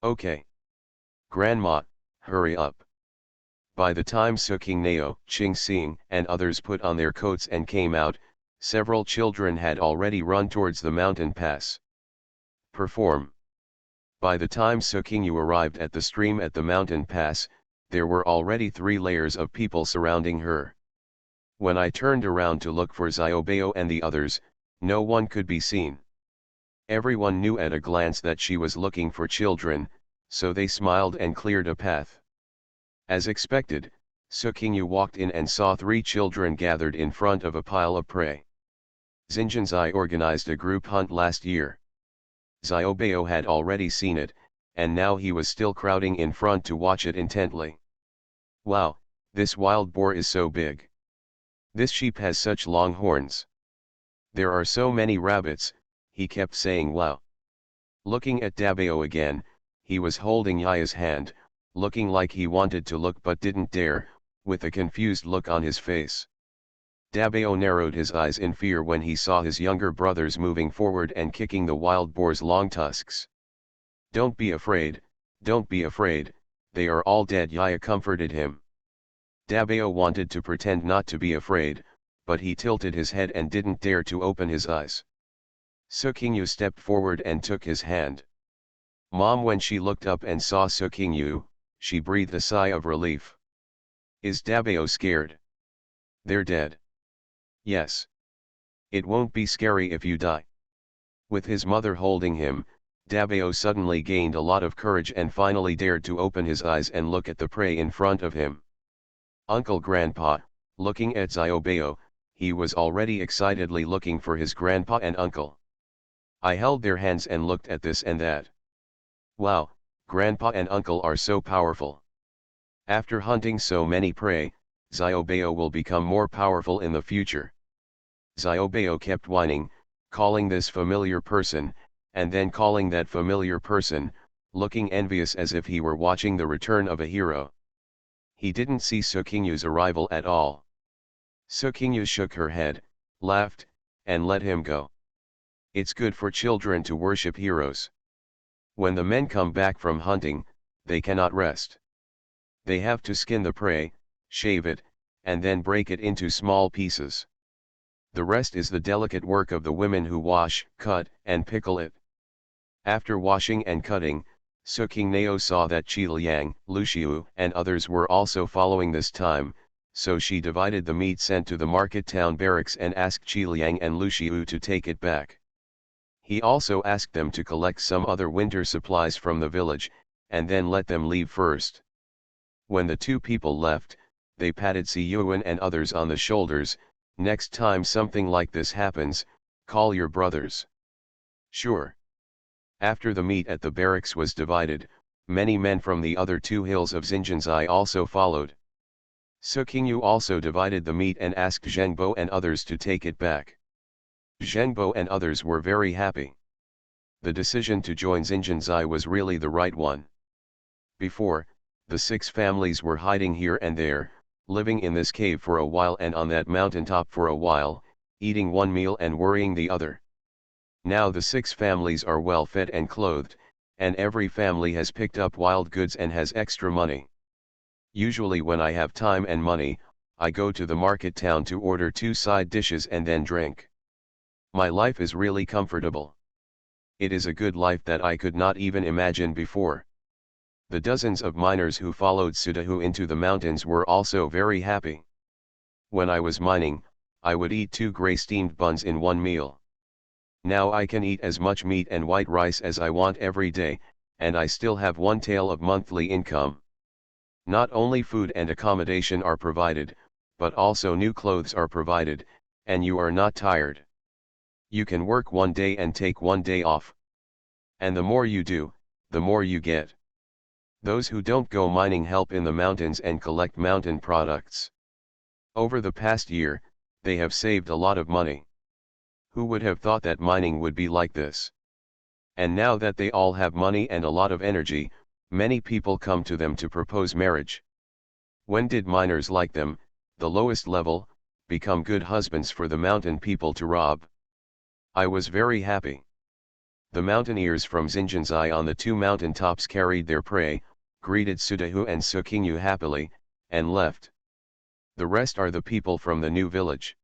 Okay. Grandma, hurry up. By the time Su Qingnao, Qing Xing, and others put on their coats and came out, several children had already run towards the mountain pass. Perform. By the time Su Qingyu arrived at the stream at the mountain pass, there were already 3 layers of people surrounding her. When I turned around to look for Xiaobao and the others, no one could be seen. Everyone knew at a glance that she was looking for children, so they smiled and cleared a path. As expected, Su Qingyu walked in and saw 3 children gathered in front of a pile of prey. Xinjiang organized a group hunt last year. Xiaobao had already seen it, and now he was still crowding in front to watch it intently. Wow, this wild boar is so big. This sheep has such long horns. There are so many rabbits, he kept saying wow. Looking at Dabao again, he was holding Yaya's hand, looking like he wanted to look but didn't dare, with a confused look on his face. Dabeo narrowed his eyes in fear when he saw his younger brothers moving forward and kicking the wild boar's long tusks. "Don't be afraid, don't be afraid, they are all dead," Yaya comforted him. Dabeo wanted to pretend not to be afraid, but he tilted his head and didn't dare to open his eyes. Sukingyu stepped forward and took his hand. Mom, when she looked up and saw Sukingyu, she breathed a sigh of relief. "Is Dabeo scared?" "They're dead." "Yes. It won't be scary if you die." With his mother holding him, Dabeo suddenly gained a lot of courage and finally dared to open his eyes and look at the prey in front of him. Uncle Grandpa, looking at Xiaobeo, he was already excitedly looking for his grandpa and uncle. I held their hands and looked at this and that. Wow, Grandpa and uncle are so powerful. After hunting so many prey, Xiaobeo will become more powerful in the future. Xiaobeo kept whining, calling this familiar person, and then calling that familiar person, looking envious as if he were watching the return of a hero. He didn't see Sukingyu's arrival at all. Sukingyu shook her head, laughed, and let him go. It's good for children to worship heroes. When the men come back from hunting, they cannot rest. They have to skin the prey, shave it, and then break it into small pieces. The rest is the delicate work of the women who wash, cut, and pickle it. After washing and cutting, Sukingneo saw that Qiliang, Luxiu, and others were also following this time, so she divided the meat sent to the market town barracks and asked Qiliang and Luxiu to take it back. He also asked them to collect some other winter supplies from the village, and then let them leave first. When the two people left, they patted Si Yuan and others on the shoulders. "Next time something like this happens, call your brothers." "Sure." After the meat at the barracks was divided, many men from the other two hills of Xinjianzai also followed. Sukingyu also divided the meat and asked Zhengbo and others to take it back. Zhengbo and others were very happy. The decision to join Xinjianzai was really the right one. Before, the 6 families were hiding here and there, living in this cave for a while and on that mountaintop for a while, eating one meal and worrying the other. Now the 6 families are well fed and clothed, and every family has picked up wild goods and has extra money. Usually when I have time and money, I go to the market town to order 2 side dishes and then drink. My life is really comfortable. It is a good life that I could not even imagine before. The dozens of miners who followed Sudahu into the mountains were also very happy. When I was mining, I would eat 2 gray steamed buns in one meal. Now I can eat as much meat and white rice as I want every day, and I still have 1 tael of monthly income. Not only food and accommodation are provided, but also new clothes are provided, and you are not tired. You can work 1 day and take 1 day off. And the more you do, the more you get. Those who don't go mining help in the mountains and collect mountain products. Over the past year, they have saved a lot of money. Who would have thought that mining would be like this? And now that they all have money and a lot of energy, many people come to them to propose marriage. When did miners like them, the lowest level, become good husbands for the mountain people to rob? I was very happy. The mountaineers from Xinjianzai on the 2 mountain tops carried their prey, greeted Sudahu and Sukingyu happily, and left. The rest are the people from the new village.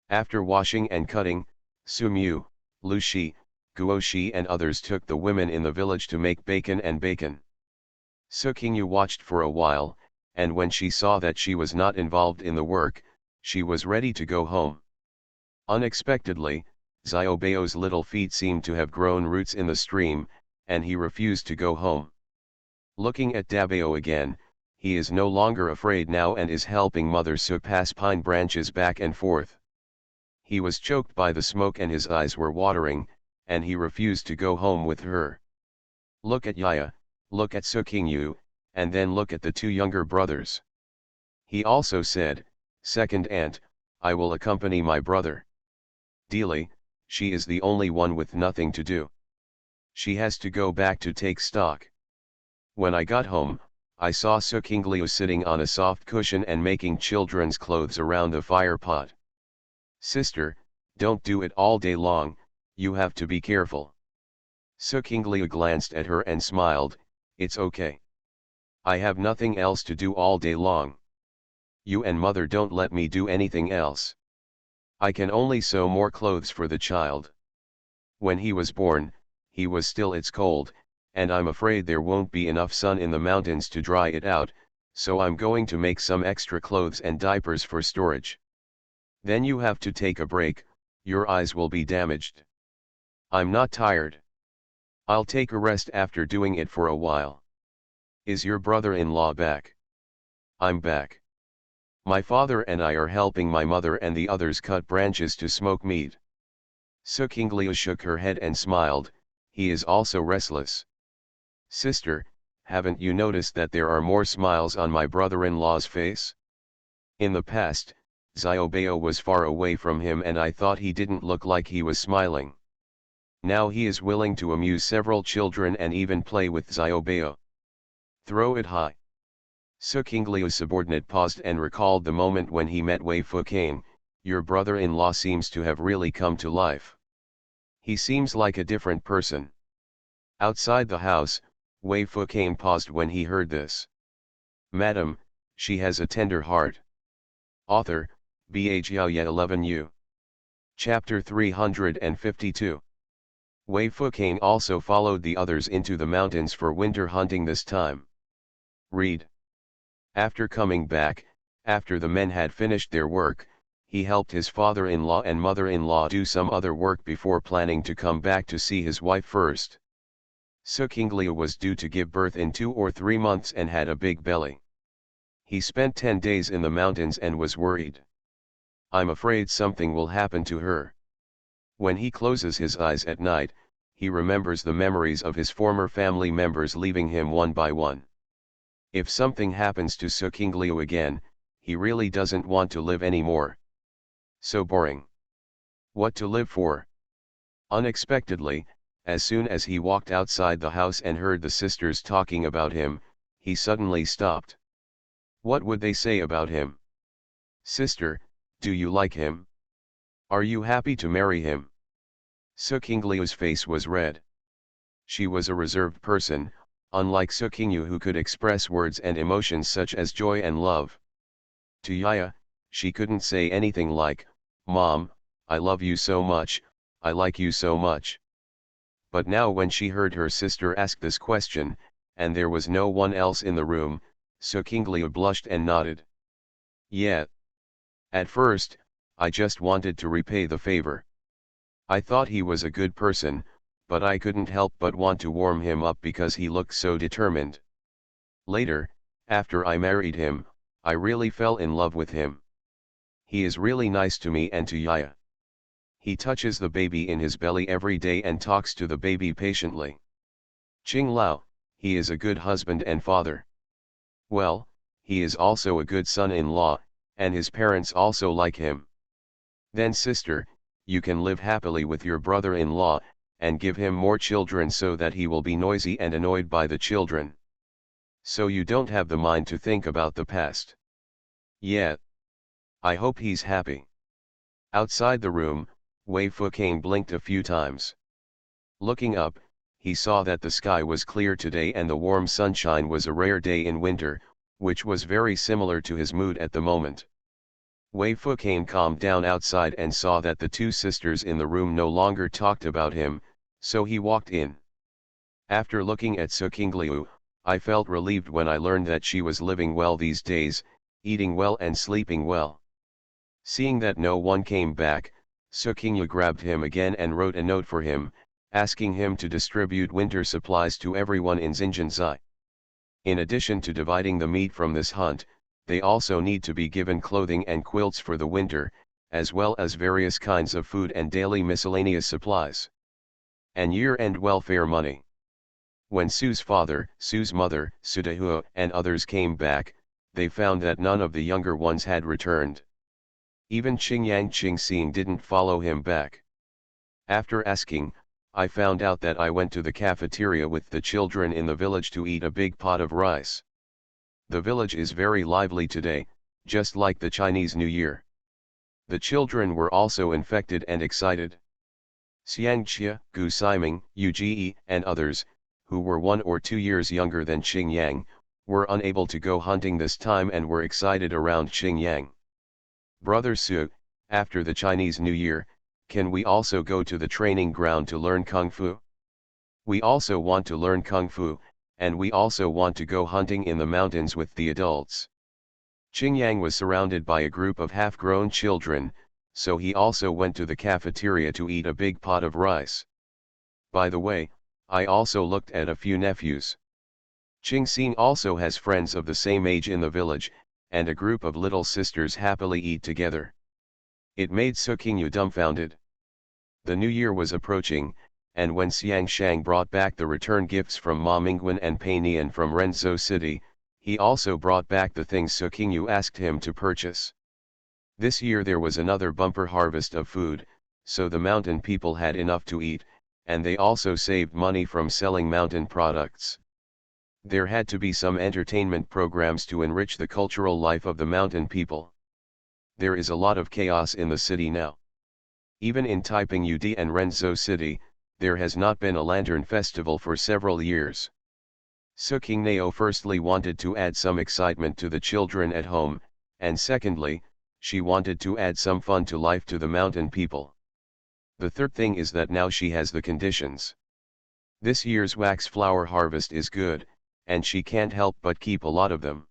After washing and cutting, Sumu, Lushi, Guoshi and others took the women in the village to make bacon and bacon. Sukingyu watched for a while, and when she saw that she was not involved in the work, she was ready to go home. Unexpectedly, Xiaobeo's little feet seemed to have grown roots in the stream, and he refused to go home. Looking at Dabeo again, he is no longer afraid now and is helping Mother Su pass pine branches back and forth. He was choked by the smoke and his eyes were watering, and he refused to go home with her. Look at Yaya, look at Sukingyu, and then look at the 2 younger brothers. He also said, "Second aunt, I will accompany my brother." Dealy, she is the only one with nothing to do. She has to go back to take stock. When I got home, I saw Su Qingliu sitting on a soft cushion and making children's clothes around the fire pot. Sister, don't do it all day long, you have to be careful. Su Qingliu glanced at her and smiled, it's okay. I have nothing else to do all day long. You and mother don't let me do anything else. I can only sew more clothes for the child. When he was born, it's cold, and I'm afraid there won't be enough sun in the mountains to dry it out, so I'm going to make some extra clothes and diapers for storage. Then you have to take a break, your eyes will be damaged. I'm not tired. I'll take a rest after doing it for a while. Is your brother-in-law back? I'm back. My father and I are helping my mother and the others cut branches to smoke meat. Su Qingliu shook her head and smiled, he is also restless. Sister, haven't you noticed that there are more smiles on my brother-in-law's face? In the past, Xiaobao was far away from him and I thought he didn't look like he was smiling. Now he is willing to amuse several children and even play with Xiaobao. Throw it high. Su Qingliu's subordinate paused and recalled the moment when he met Wei Fucain. Your brother-in-law seems to have really come to life. He seems like a different person. Outside the house, Wei Fucain paused when he heard this. Madam, she has a tender heart. Author, Bhjiaoye 11U. Chapter 352. Wei Fucain also followed the others into the mountains for winter hunting this time. Read. After coming back, after the men had finished their work, he helped his father-in-law and mother-in-law do some other work before planning to come back to see his wife first. Su Qingliu was due to give birth in 2 or 3 months and had a big belly. He spent 10 days in the mountains and was worried. I'm afraid something will happen to her. When he closes his eyes at night, he remembers the memories of his former family members leaving him one by one. If something happens to Su Qingliu again, he really doesn't want to live anymore. So boring. What to live for? Unexpectedly, as soon as he walked outside the house and heard the sisters talking about him, he suddenly stopped. What would they say about him? Sister, do you like him? Are you happy to marry him? Su Qingliu's face was red. She was a reserved person, unlike Su Qingliu who could express words and emotions such as joy and love. To Yaya, she couldn't say anything like, Mom, I love you so much, I like you so much. But now when she heard her sister ask this question, and there was no one else in the room, Su Qingliu blushed and nodded. Yeah. At first, I just wanted to repay the favor. I thought he was a good person, but I couldn't help but want to warm him up because he looked so determined. Later, after I married him, I really fell in love with him. He is really nice to me and to Yaya. He touches the baby in his belly every day and talks to the baby patiently. Qing Lao, he is a good husband and father. Well, he is also a good son-in-law, and his parents also like him. Then sister, you can live happily with your brother-in-law, and give him more children so that he will be noisy and annoyed by the children. So you don't have the mind to think about the past. Yeah. I hope he's happy. Outside the room, Wei Fucain blinked a few times. Looking up, he saw that the sky was clear today and the warm sunshine was a rare day in winter, which was very similar to his mood at the moment. Wei Fucain calmed down outside and saw that the two sisters in the room no longer talked about him, so he walked in. After looking at Su Qingliu, I felt relieved when I learned that she was living well these days, eating well and sleeping well. Seeing that no one came back, Su Qingliu grabbed him again and wrote a note for him, asking him to distribute winter supplies to everyone in Xinjiang. In addition to dividing the meat from this hunt, they also need to be given clothing and quilts for the winter, as well as various kinds of food and daily miscellaneous supplies. And year-end welfare money. When Su's father, Su's mother, Su Dehua and others came back, they found that none of the younger ones had returned. Even Qingyang Qingxing didn't follow him back. After asking, I found out that I went to the cafeteria with the children in the village to eat a big pot of rice. The village is very lively today, just like the Chinese New Year. The children were also infected and excited. Xiangxia, Gu Siming, Uge, and others, who were 1 or 2 years younger than Xingyang, were unable to go hunting this time and were excited around Xingyang. Brother Su, after the Chinese New Year, can we also go to the training ground to learn Kung Fu? We also want to learn Kung Fu, and we also want to go hunting in the mountains with the adults. Xingyang was surrounded by a group of half-grown children, so he also went to the cafeteria to eat a big pot of rice. By the way, I also looked at a few nephews. Qingxing also has friends of the same age in the village, and a group of little sisters happily eat together. It made Su Qingyu dumbfounded. The new year was approaching, and when Xiang Shang brought back the return gifts from Ma Mingguan and Pei Nian from Renzhou City, he also brought back the things Su Qingyu asked him to purchase. This year there was another bumper harvest of food, so the mountain people had enough to eat, and they also saved money from selling mountain products. There had to be some entertainment programs to enrich the cultural life of the mountain people. There is a lot of chaos in the city now. Even in Taiping Ud and Renzhou City, there has not been a lantern festival for several years. Su Qingnao firstly wanted to add some excitement to the children at home, and secondly, she wanted to add some fun to life to the mountain people. The third thing is that now she has the conditions. This year's wax flower harvest is good, and she can't help but keep a lot of them.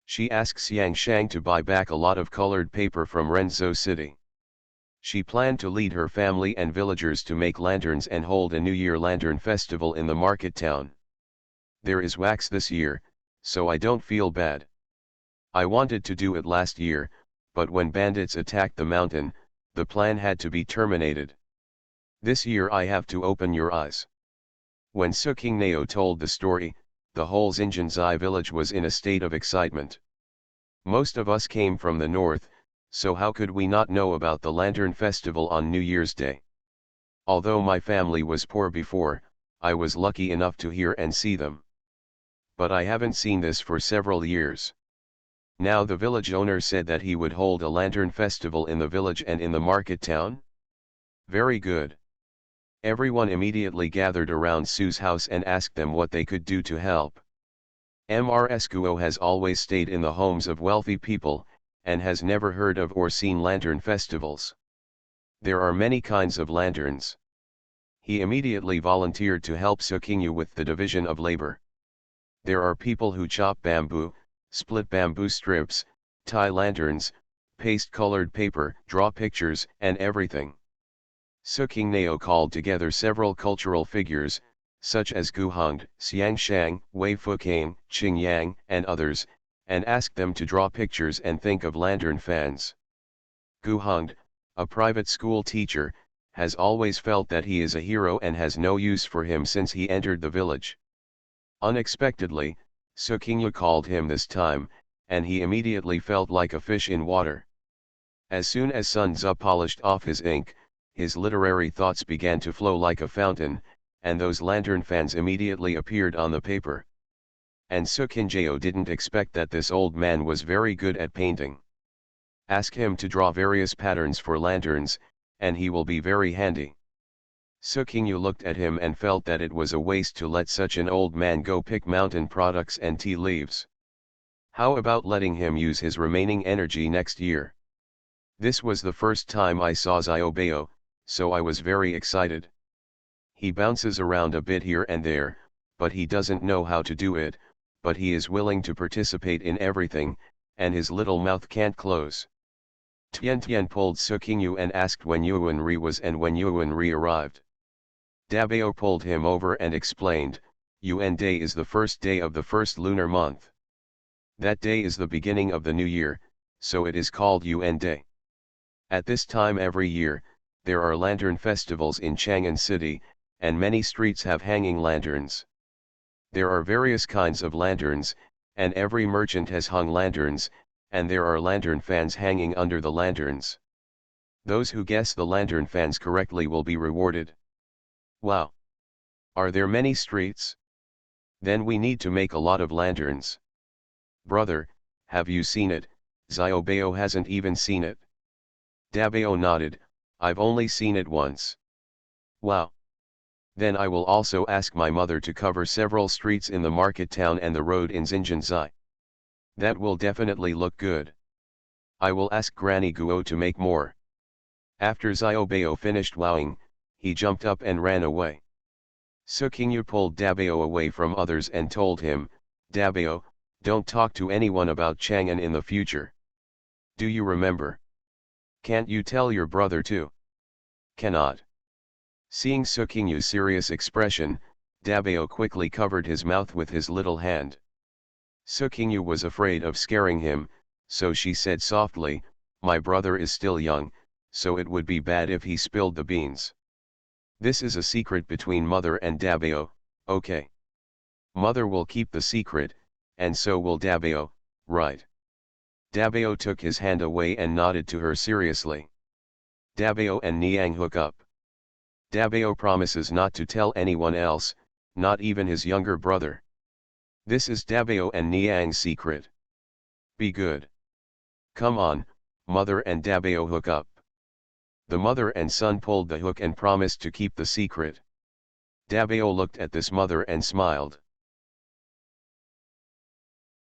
She asks Yang Shang to buy back a lot of colored paper from Renzhou City. She planned to lead her family and villagers to make lanterns and hold a New Year lantern festival in the market town. There is wax this year, so I don't feel bad. I wanted to do it last year, but when bandits attacked the mountain, the plan had to be terminated. This year I have to open your eyes. When Su Qingnao told the story, the whole Xinjianzai village was in a state of excitement. Most of us came from the north, so how could we not know about the Lantern Festival on New Year's Day? Although my family was poor before, I was lucky enough to hear and see them. But I haven't seen this for several years. Now the village owner said that he would hold a Lantern Festival in the village and in the market town? Very good. Everyone immediately gathered around Su's house and asked them what they could do to help. Mrs. Guo has always stayed in the homes of wealthy people, and has never heard of or seen lantern festivals. There are many kinds of lanterns. He immediately volunteered to help Su Qingyu with the division of labor. There are people who chop bamboo, split bamboo strips, tie lanterns, paste colored paper, draw pictures, and everything. Su Qingnao called together several cultural figures, such as Gu Hongde, Xiang Shang, Wei Fucain, Qing Yang, and others, and asked them to draw pictures and think of lantern fans. Gu Hongde, a private school teacher, has always felt that he is a hero and has no use for him since he entered the village. Unexpectedly, Su Qingyu called him this time, and he immediately felt like a fish in water. As soon as Sun Tzu polished off his ink, his literary thoughts began to flow like a fountain, and those lantern fans immediately appeared on the paper. And Su Qingjao didn't expect that this old man was very good at painting. Ask him to draw various patterns for lanterns, and he will be very handy. Su Qingyu looked at him and felt that it was a waste to let such an old man go pick mountain products and tea leaves. How about letting him use his remaining energy next year? This was the first time I saw Xiaobao, so I was very excited. He bounces around a bit here and there, but he doesn't know how to do it, but he is willing to participate in everything, and his little mouth can't close. Tian Tian pulled Su Qingyu and asked when Yuan Ri was and when Yuan Ri arrived. Dabao pulled him over and explained, Yuan Day is the first day of the first lunar month. That day is the beginning of the new year, so it is called Yuan Day. At this time every year, there are lantern festivals in Chang'an City, and many streets have hanging lanterns. There are various kinds of lanterns, and every merchant has hung lanterns, and there are lantern fans hanging under the lanterns. Those who guess the lantern fans correctly will be rewarded. Wow. Are there many streets? Then we need to make a lot of lanterns. Brother, have you seen it? Xiaobao hasn't even seen it. Dabao nodded, I've only seen it once. Wow. Then I will also ask my mother to cover several streets in the market town and the road in Xinjianzai. That will definitely look good. I will ask Granny Guo to make more. After Xiaobao finished wowing, he jumped up and ran away. Sukingyu pulled Dabao away from others and told him, Dabao, don't talk to anyone about Chang'an in the future. Do you remember? Can't you tell your brother too? Cannot. Seeing Sukingyu's serious expression, Dabao quickly covered his mouth with his little hand. Sukingyu was afraid of scaring him, so she said softly, my brother is still young, so it would be bad if he spilled the beans. This is a secret between mother and Dabao, okay? Mother will keep the secret, and so will Dabao, right? Dabao took his hand away and nodded to her seriously. Dabao and Niang hook up. Dabao promises not to tell anyone else, not even his younger brother. This is Dabao and Niang's secret. Be good. Come on, mother and Dabao hook up. The mother and son pulled the hook and promised to keep the secret. Dabao looked at this mother and smiled.